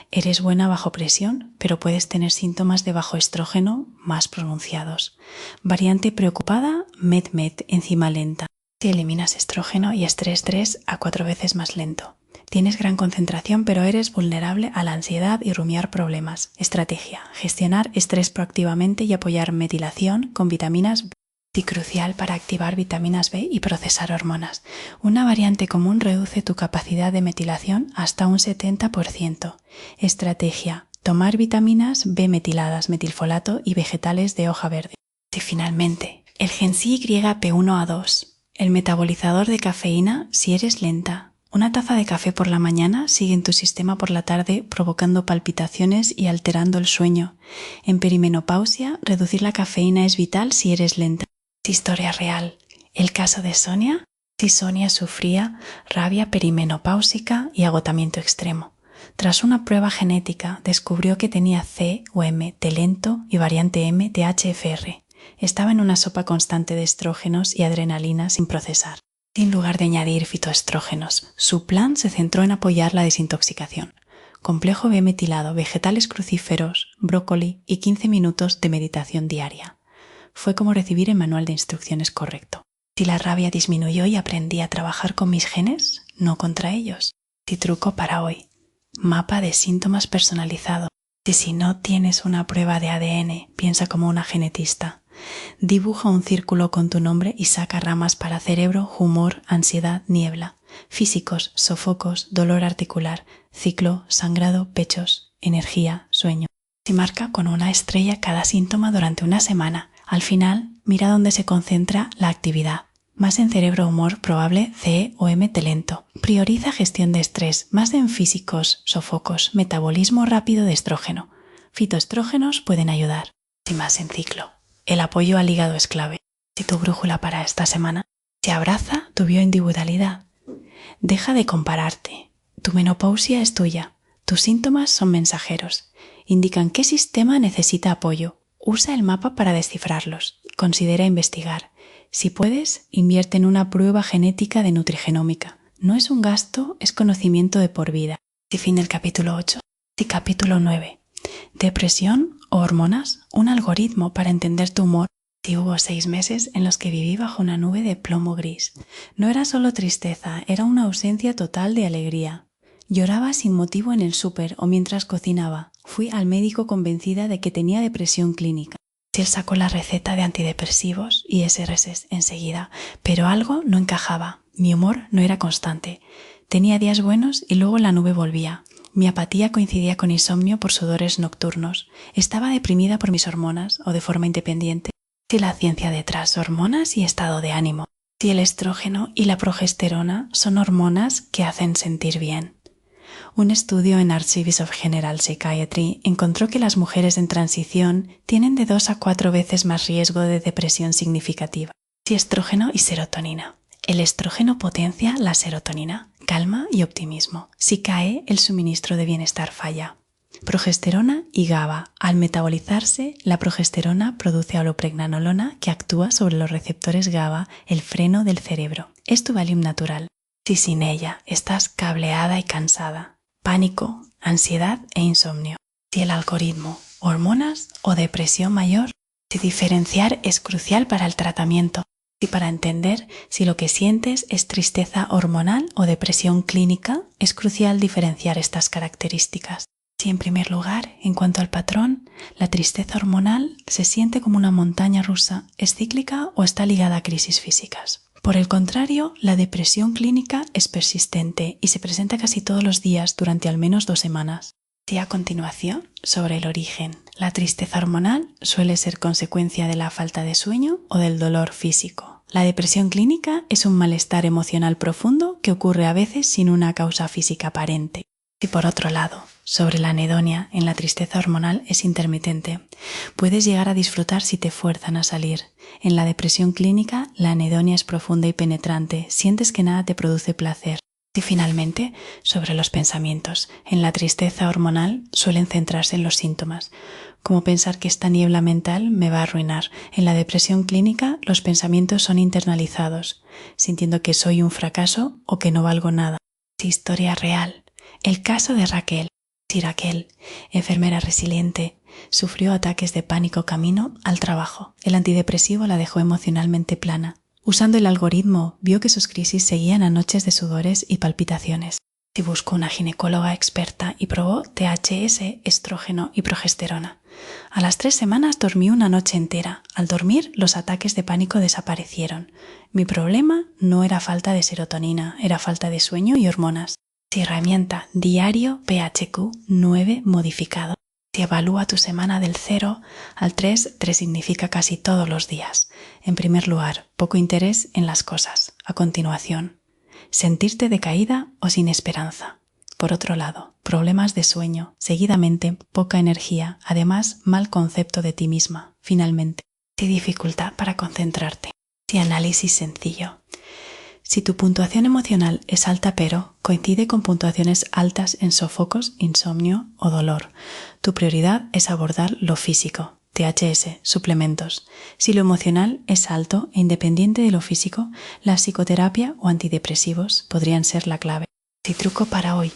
Eres buena bajo presión, pero puedes tener síntomas de bajo estrógeno más pronunciados. Variante preocupada, MET-MET, enzima lenta. Si eliminas estrógeno y estrés 3 a 4 veces más lento. Tienes gran concentración, pero eres vulnerable a la ansiedad y rumiar problemas. Estrategia: gestionar estrés proactivamente y apoyar metilación con vitaminas B. Y crucial para activar vitaminas B y procesar hormonas. Una variante común reduce tu capacidad de metilación hasta un 70%. Estrategia: tomar vitaminas B metiladas, metilfolato y vegetales de hoja verde. Y finalmente, el gen CYP1A2, el metabolizador de cafeína si eres lenta. Una taza de café por la mañana sigue en tu sistema por la tarde, provocando palpitaciones y alterando el sueño. En perimenopausia, reducir la cafeína es vital si eres lenta. Historia real. El caso de Sonia. Si Sonia sufría rabia perimenopáusica y agotamiento extremo. Tras una prueba genética, descubrió que tenía C o MET lento y variante M de HFR. Estaba en una sopa constante de estrógenos y adrenalina sin procesar. En lugar de añadir fitoestrógenos, su plan se centró en apoyar la desintoxicación. Complejo B metilado, vegetales crucíferos, brócoli y 15 minutos de meditación diaria. Fue como recibir el manual de instrucciones correcto. Si la rabia disminuyó y aprendí a trabajar con mis genes, no contra ellos. Si truco para hoy: mapa de síntomas personalizado. Si no tienes una prueba de ADN, piensa como una genetista. Dibuja un círculo con tu nombre y saca ramas para cerebro, humor, ansiedad, niebla. Físicos: sofocos, dolor articular, ciclo, sangrado, pechos, energía, sueño. Si marca con una estrella cada síntoma durante una semana. Al final, mira dónde se concentra la actividad. Más en cerebro, humor, probable C o MET lento. Prioriza gestión de estrés, más en físicos, sofocos, metabolismo rápido de estrógeno. Fitoestrógenos pueden ayudar. Y más en ciclo. El apoyo al hígado es clave. Si tu brújula para esta semana, se abraza tu bioindividualidad. Deja de compararte. Tu menopausia es tuya. Tus síntomas son mensajeros. Indican qué sistema necesita apoyo. Usa el mapa para descifrarlos. Considera investigar. Si puedes, invierte en una prueba genética de nutrigenómica. No es un gasto, es conocimiento de por vida. Y fin del capítulo 8. Y capítulo 9. Depresión o hormonas, un algoritmo para entender tu humor. Y hubo 6 meses en los que viví bajo una nube de plomo gris. No era solo tristeza, era una ausencia total de alegría. Lloraba sin motivo en el súper o mientras cocinaba. Fui al médico convencida de que tenía depresión clínica. Él sacó la receta de antidepresivos y SRS enseguida, pero algo no encajaba. Mi humor no era constante. Tenía días buenos y luego la nube volvía. Mi apatía coincidía con insomnio por sudores nocturnos. Estaba deprimida por mis hormonas o de forma independiente. Si la ciencia detrás, hormonas y estado de ánimo. Si el estrógeno y la progesterona son hormonas que hacen sentir bien. Un estudio en Archives of General Psychiatry encontró que las mujeres en transición tienen de 2 a 4 veces más riesgo de depresión significativa. Si estrógeno y serotonina. El estrógeno potencia la serotonina, calma y optimismo. Si cae, el suministro de bienestar falla. Progesterona y GABA. Al metabolizarse, la progesterona produce alopregnanolona que actúa sobre los receptores GABA, el freno del cerebro. Es tu Valium natural. Si sin ella estás cableada y cansada. Pánico, ansiedad e insomnio. Si el algoritmo, hormonas o depresión mayor. Si diferenciar es crucial para el tratamiento. Y para entender si lo que sientes es tristeza hormonal o depresión clínica, es crucial diferenciar estas características. Si en primer lugar, en cuanto al patrón, la tristeza hormonal se siente como una montaña rusa, es cíclica o está ligada a crisis físicas. Por el contrario, la depresión clínica es persistente y se presenta casi todos los días durante al menos 2 semanas. Y a continuación, sobre el origen. La tristeza hormonal suele ser consecuencia de la falta de sueño o del dolor físico. La depresión clínica es un malestar emocional profundo que ocurre a veces sin una causa física aparente. Y por otro lado, sobre la anedonia en la tristeza hormonal es intermitente. Puedes llegar a disfrutar si te fuerzan a salir. En la depresión clínica, la anedonia es profunda y penetrante. Sientes que nada te produce placer. Y finalmente, sobre los pensamientos. En la tristeza hormonal suelen centrarse en los síntomas, como pensar que esta niebla mental me va a arruinar. En la depresión clínica, los pensamientos son internalizados, sintiendo que soy un fracaso o que no valgo nada. Historia real. El caso de Raquel. Si Raquel, enfermera resiliente, sufrió ataques de pánico camino al trabajo. El antidepresivo la dejó emocionalmente plana. Usando el algoritmo, vio que sus crisis seguían a noches de sudores y palpitaciones. Y buscó una ginecóloga experta y probó THS, estrógeno y progesterona. A las 3 semanas dormí una noche entera. Al dormir, los ataques de pánico desaparecieron. Mi problema no era falta de serotonina, era falta de sueño y hormonas. Si herramienta diario PHQ 9 modificado. Si evalúa tu semana del 0 al 3, 3 significa casi todos los días. En primer lugar, poco interés en las cosas. A continuación, sentirte decaída o sin esperanza. Por otro lado, problemas de sueño. Seguidamente, poca energía. Además, mal concepto de ti misma. Finalmente, si dificultad para concentrarte. Si análisis sencillo. Si tu puntuación emocional es alta pero coincide con puntuaciones altas en sofocos, insomnio o dolor, tu prioridad es abordar lo físico, THS, suplementos. Si lo emocional es alto e independiente de lo físico, la psicoterapia o antidepresivos podrían ser la clave. Si truco para hoy,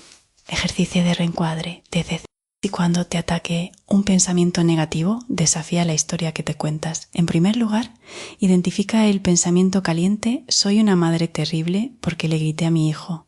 ejercicio de reencuadre, TCC. Y cuando te ataque un pensamiento negativo, desafía la historia que te cuentas. En primer lugar, identifica el pensamiento caliente: soy una madre terrible porque le grité a mi hijo.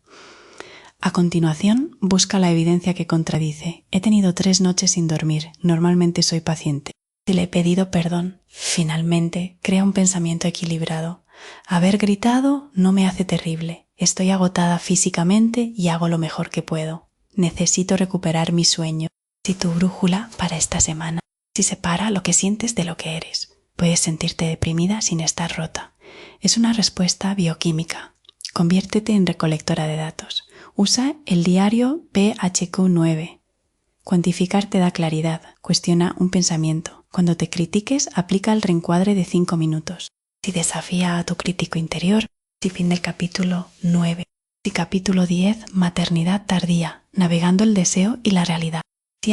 A continuación, busca la evidencia que contradice. He tenido 3 noches sin dormir. Normalmente soy paciente. Si le he pedido perdón. Finalmente, crea un pensamiento equilibrado. Haber gritado no me hace terrible. Estoy agotada físicamente y hago lo mejor que puedo. Necesito recuperar mi sueño. Si tu brújula para esta semana, si separa lo que sientes de lo que eres, puedes sentirte deprimida sin estar rota. Es una respuesta bioquímica. Conviértete en recolectora de datos. Usa el diario PHQ-9. Cuantificar te da claridad. Cuestiona un pensamiento. Cuando te critiques, aplica el reencuadre de 5 minutos. Si desafía a tu crítico interior, si fin del capítulo 9. Si capítulo 10, maternidad tardía, navegando el deseo y la realidad.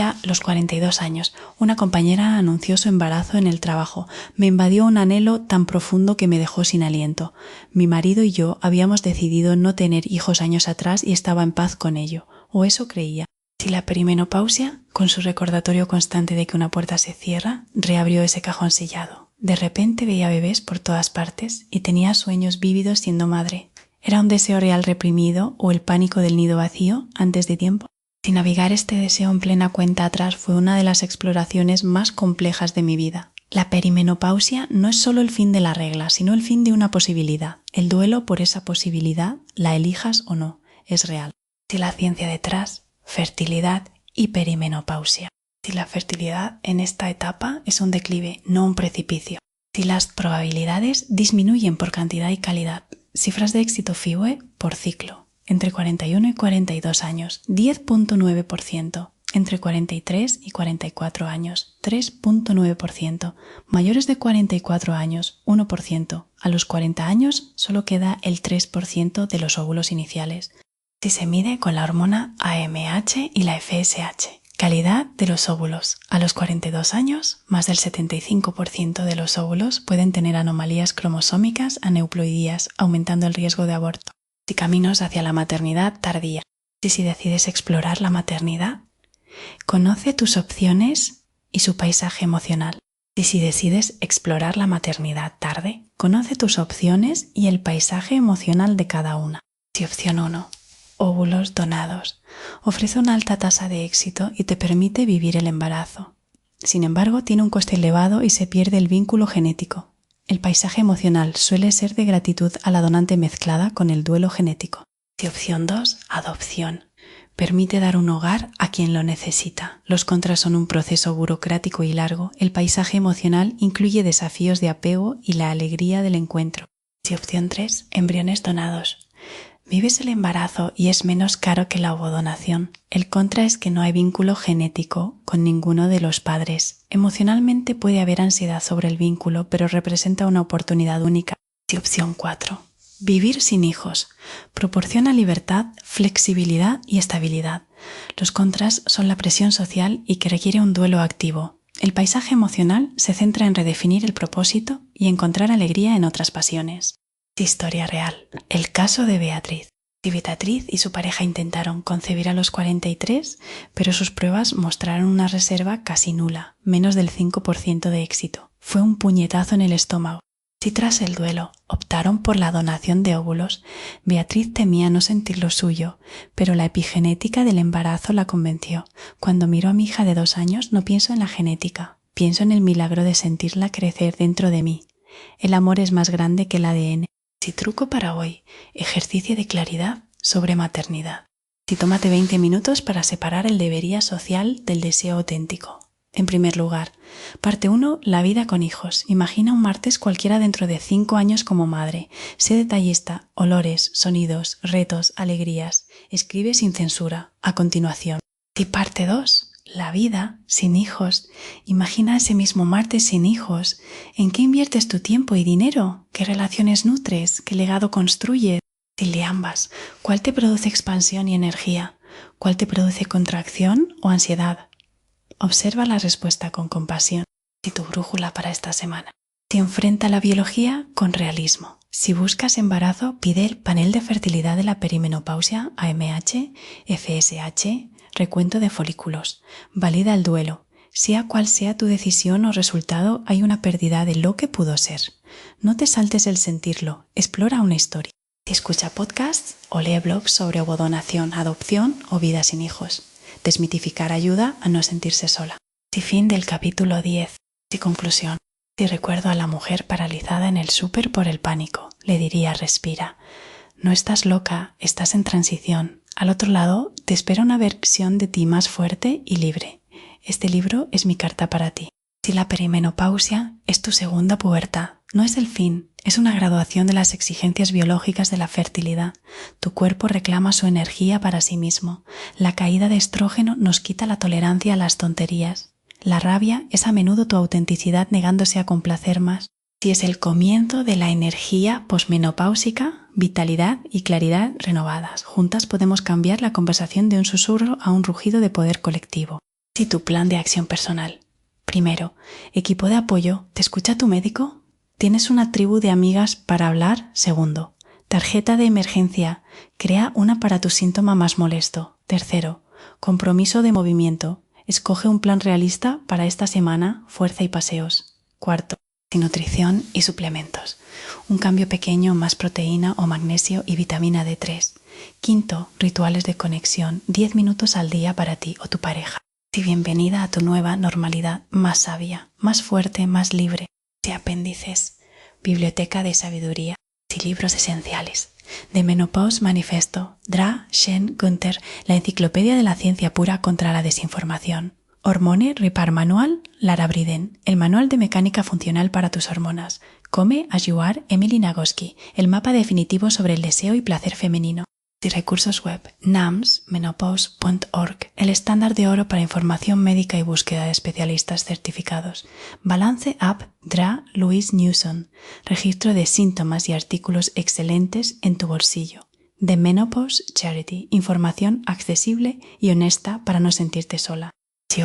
A los 42 años, una compañera anunció su embarazo en el trabajo. Me invadió un anhelo tan profundo que me dejó sin aliento. Mi marido y yo habíamos decidido no tener hijos años atrás y estaba en paz con ello. o eso creía. Si la perimenopausia, con su recordatorio constante de que una puerta se cierra, reabrió ese cajón sellado. De repente veía bebés por todas partes y tenía sueños vívidos siendo madre. ¿Era un deseo real reprimido o el pánico del nido vacío antes de tiempo? Si navegar este deseo en plena cuenta atrás fue una de las exploraciones más complejas de mi vida. La perimenopausia no es solo el fin de la regla, sino el fin de una posibilidad. El duelo por esa posibilidad, la elijas o no, es real. Si la ciencia detrás, fertilidad y perimenopausia. Si la fertilidad en esta etapa es un declive, no un precipicio. Si las probabilidades disminuyen por cantidad y calidad. Cifras de éxito FIWE por ciclo. Entre 41 y 42 años, 10.9%. Entre 43 y 44 años, 3.9%. Mayores de 44 años, 1%. A los 40 años solo queda el 3% de los óvulos iniciales. Si se mide con la hormona AMH y la FSH. Calidad de los óvulos. A los 42 años, más del 75% de los óvulos pueden tener anomalías cromosómicas aneuploidías, aumentando el riesgo de aborto. Si caminos hacia la maternidad tardía. Si decides explorar la maternidad, conoce tus opciones y su paisaje emocional. Si decides explorar la maternidad tarde, conoce tus opciones y el paisaje emocional de cada una. Si opción 1. Óvulos donados. Ofrece una alta tasa de éxito y te permite vivir el embarazo. Sin embargo, tiene un coste elevado y se pierde el vínculo genético. El paisaje emocional suele ser de gratitud a la donante mezclada con el duelo genético. Si opción 2, adopción. Permite dar un hogar a quien lo necesita. Los contras son un proceso burocrático y largo. El paisaje emocional incluye desafíos de apego y la alegría del encuentro. Si opción 3, embriones donados. Vives el embarazo y es menos caro que la ovodonación. El contra es que no hay vínculo genético con ninguno de los padres. Emocionalmente puede haber ansiedad sobre el vínculo, pero representa una oportunidad única. Y opción 4. Vivir sin hijos. Proporciona libertad, flexibilidad y estabilidad. Los contras son la presión social y que requiere un duelo activo. El paisaje emocional se centra en redefinir el propósito y encontrar alegría en otras pasiones. Historia real. El caso de Beatriz. Beatriz y su pareja intentaron concebir a los 43, pero sus pruebas mostraron una reserva casi nula, menos del 5% de éxito. Fue un puñetazo en el estómago. Si tras el duelo optaron por la donación de óvulos, Beatriz temía no sentir lo suyo, pero la epigenética del embarazo la convenció. Cuando miro a mi hija de 2 años no pienso en la genética, pienso en el milagro de sentirla crecer dentro de mí. El amor es más grande que el ADN. Si truco para hoy, ejercicio de claridad sobre maternidad. Si tómate 20 minutos para separar el debería social del deseo auténtico. En primer lugar, parte 1, la vida con hijos. Imagina un martes cualquiera dentro de 5 años como madre. Sé detallista, olores, sonidos, retos, alegrías. Escribe sin censura. A continuación. Si parte 2, la vida sin hijos. Imagina ese mismo martes sin hijos. ¿En qué inviertes tu tiempo y dinero? ¿Qué relaciones nutres? ¿Qué legado construyes? Si de ambas, ¿cuál te produce expansión y energía? ¿Cuál te produce contracción o ansiedad? Observa la respuesta con compasión. Si tu brújula para esta semana. Si enfrenta la biología con realismo. Si buscas embarazo, pide el panel de fertilidad de la perimenopausia AMH, FSH, recuento de folículos. Valida el duelo. Sea cual sea tu decisión o resultado, hay una pérdida de lo que pudo ser. No te saltes el sentirlo. Explora una historia. Si escucha podcasts o lee blogs sobre ovodonación, adopción o vida sin hijos. Desmitificar ayuda a no sentirse sola. Si fin del capítulo 10. Si conclusión. Si recuerdo a la mujer paralizada en el súper por el pánico, le diría: respira. No estás loca, estás en transición. Al otro lado te espera una versión de ti más fuerte y libre. Este libro es mi carta para ti. Si la perimenopausia es tu segunda pubertad, no es el fin, es una graduación de las exigencias biológicas de la fertilidad. Tu cuerpo reclama su energía para sí mismo. La caída de estrógeno nos quita la tolerancia a las tonterías. La rabia es a menudo tu autenticidad negándose a complacer más. Si es el comienzo de la energía posmenopáusica, vitalidad y claridad renovadas. Juntas podemos cambiar la conversación de un susurro a un rugido de poder colectivo. Si tu plan de acción personal. Primero, equipo de apoyo. ¿Te escucha tu médico? ¿Tienes una tribu de amigas para hablar? Segundo, tarjeta de emergencia. Crea una para tu síntoma más molesto. Tercero, compromiso de movimiento. Escoge un plan realista para esta semana, fuerza y paseos. Cuarto, nutrición y suplementos. Un cambio pequeño, más proteína o magnesio y vitamina D3. Quinto, rituales de conexión, 10 minutos al día para ti o tu pareja. Y bienvenida a tu nueva normalidad, más sabia, más fuerte, más libre. Y apéndices, biblioteca de sabiduría y libros esenciales. The Menopause Manifesto, Dra. Shen Gunther, la enciclopedia de la ciencia pura contra la desinformación. Hormone Repair Manual, Lara Briden, el manual de mecánica funcional para tus hormonas. Come as you are, Emily Nagoski, el mapa definitivo sobre el deseo y placer femenino. Y recursos web, namsmenopause.org, el estándar de oro para información médica y búsqueda de especialistas certificados. Balance App Dra. Louise Newson, registro de síntomas y artículos excelentes en tu bolsillo. The Menopause Charity, información accesible y honesta para no sentirte sola.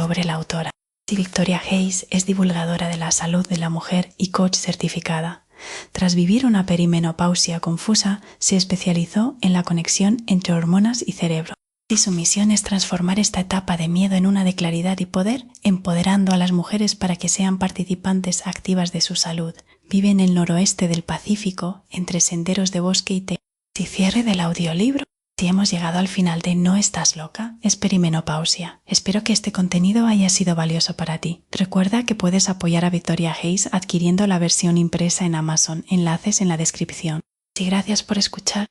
Obre la autora. Victoria Hayes es divulgadora de la salud de la mujer y coach certificada. Tras vivir una perimenopausia confusa, se especializó en la conexión entre hormonas y cerebro. Y su misión es transformar esta etapa de miedo en una de claridad y poder, empoderando a las mujeres para que sean participantes activas de su salud. Vive en el noroeste del Pacífico, entre senderos de bosque y té. Y cierre del audiolibro. Si hemos llegado al final de No estás loca, es perimenopausia. Espero que este contenido haya sido valioso para ti. Recuerda que puedes apoyar a Victoria Hayes adquiriendo la versión impresa en Amazon, enlaces en la descripción. Y gracias por escuchar.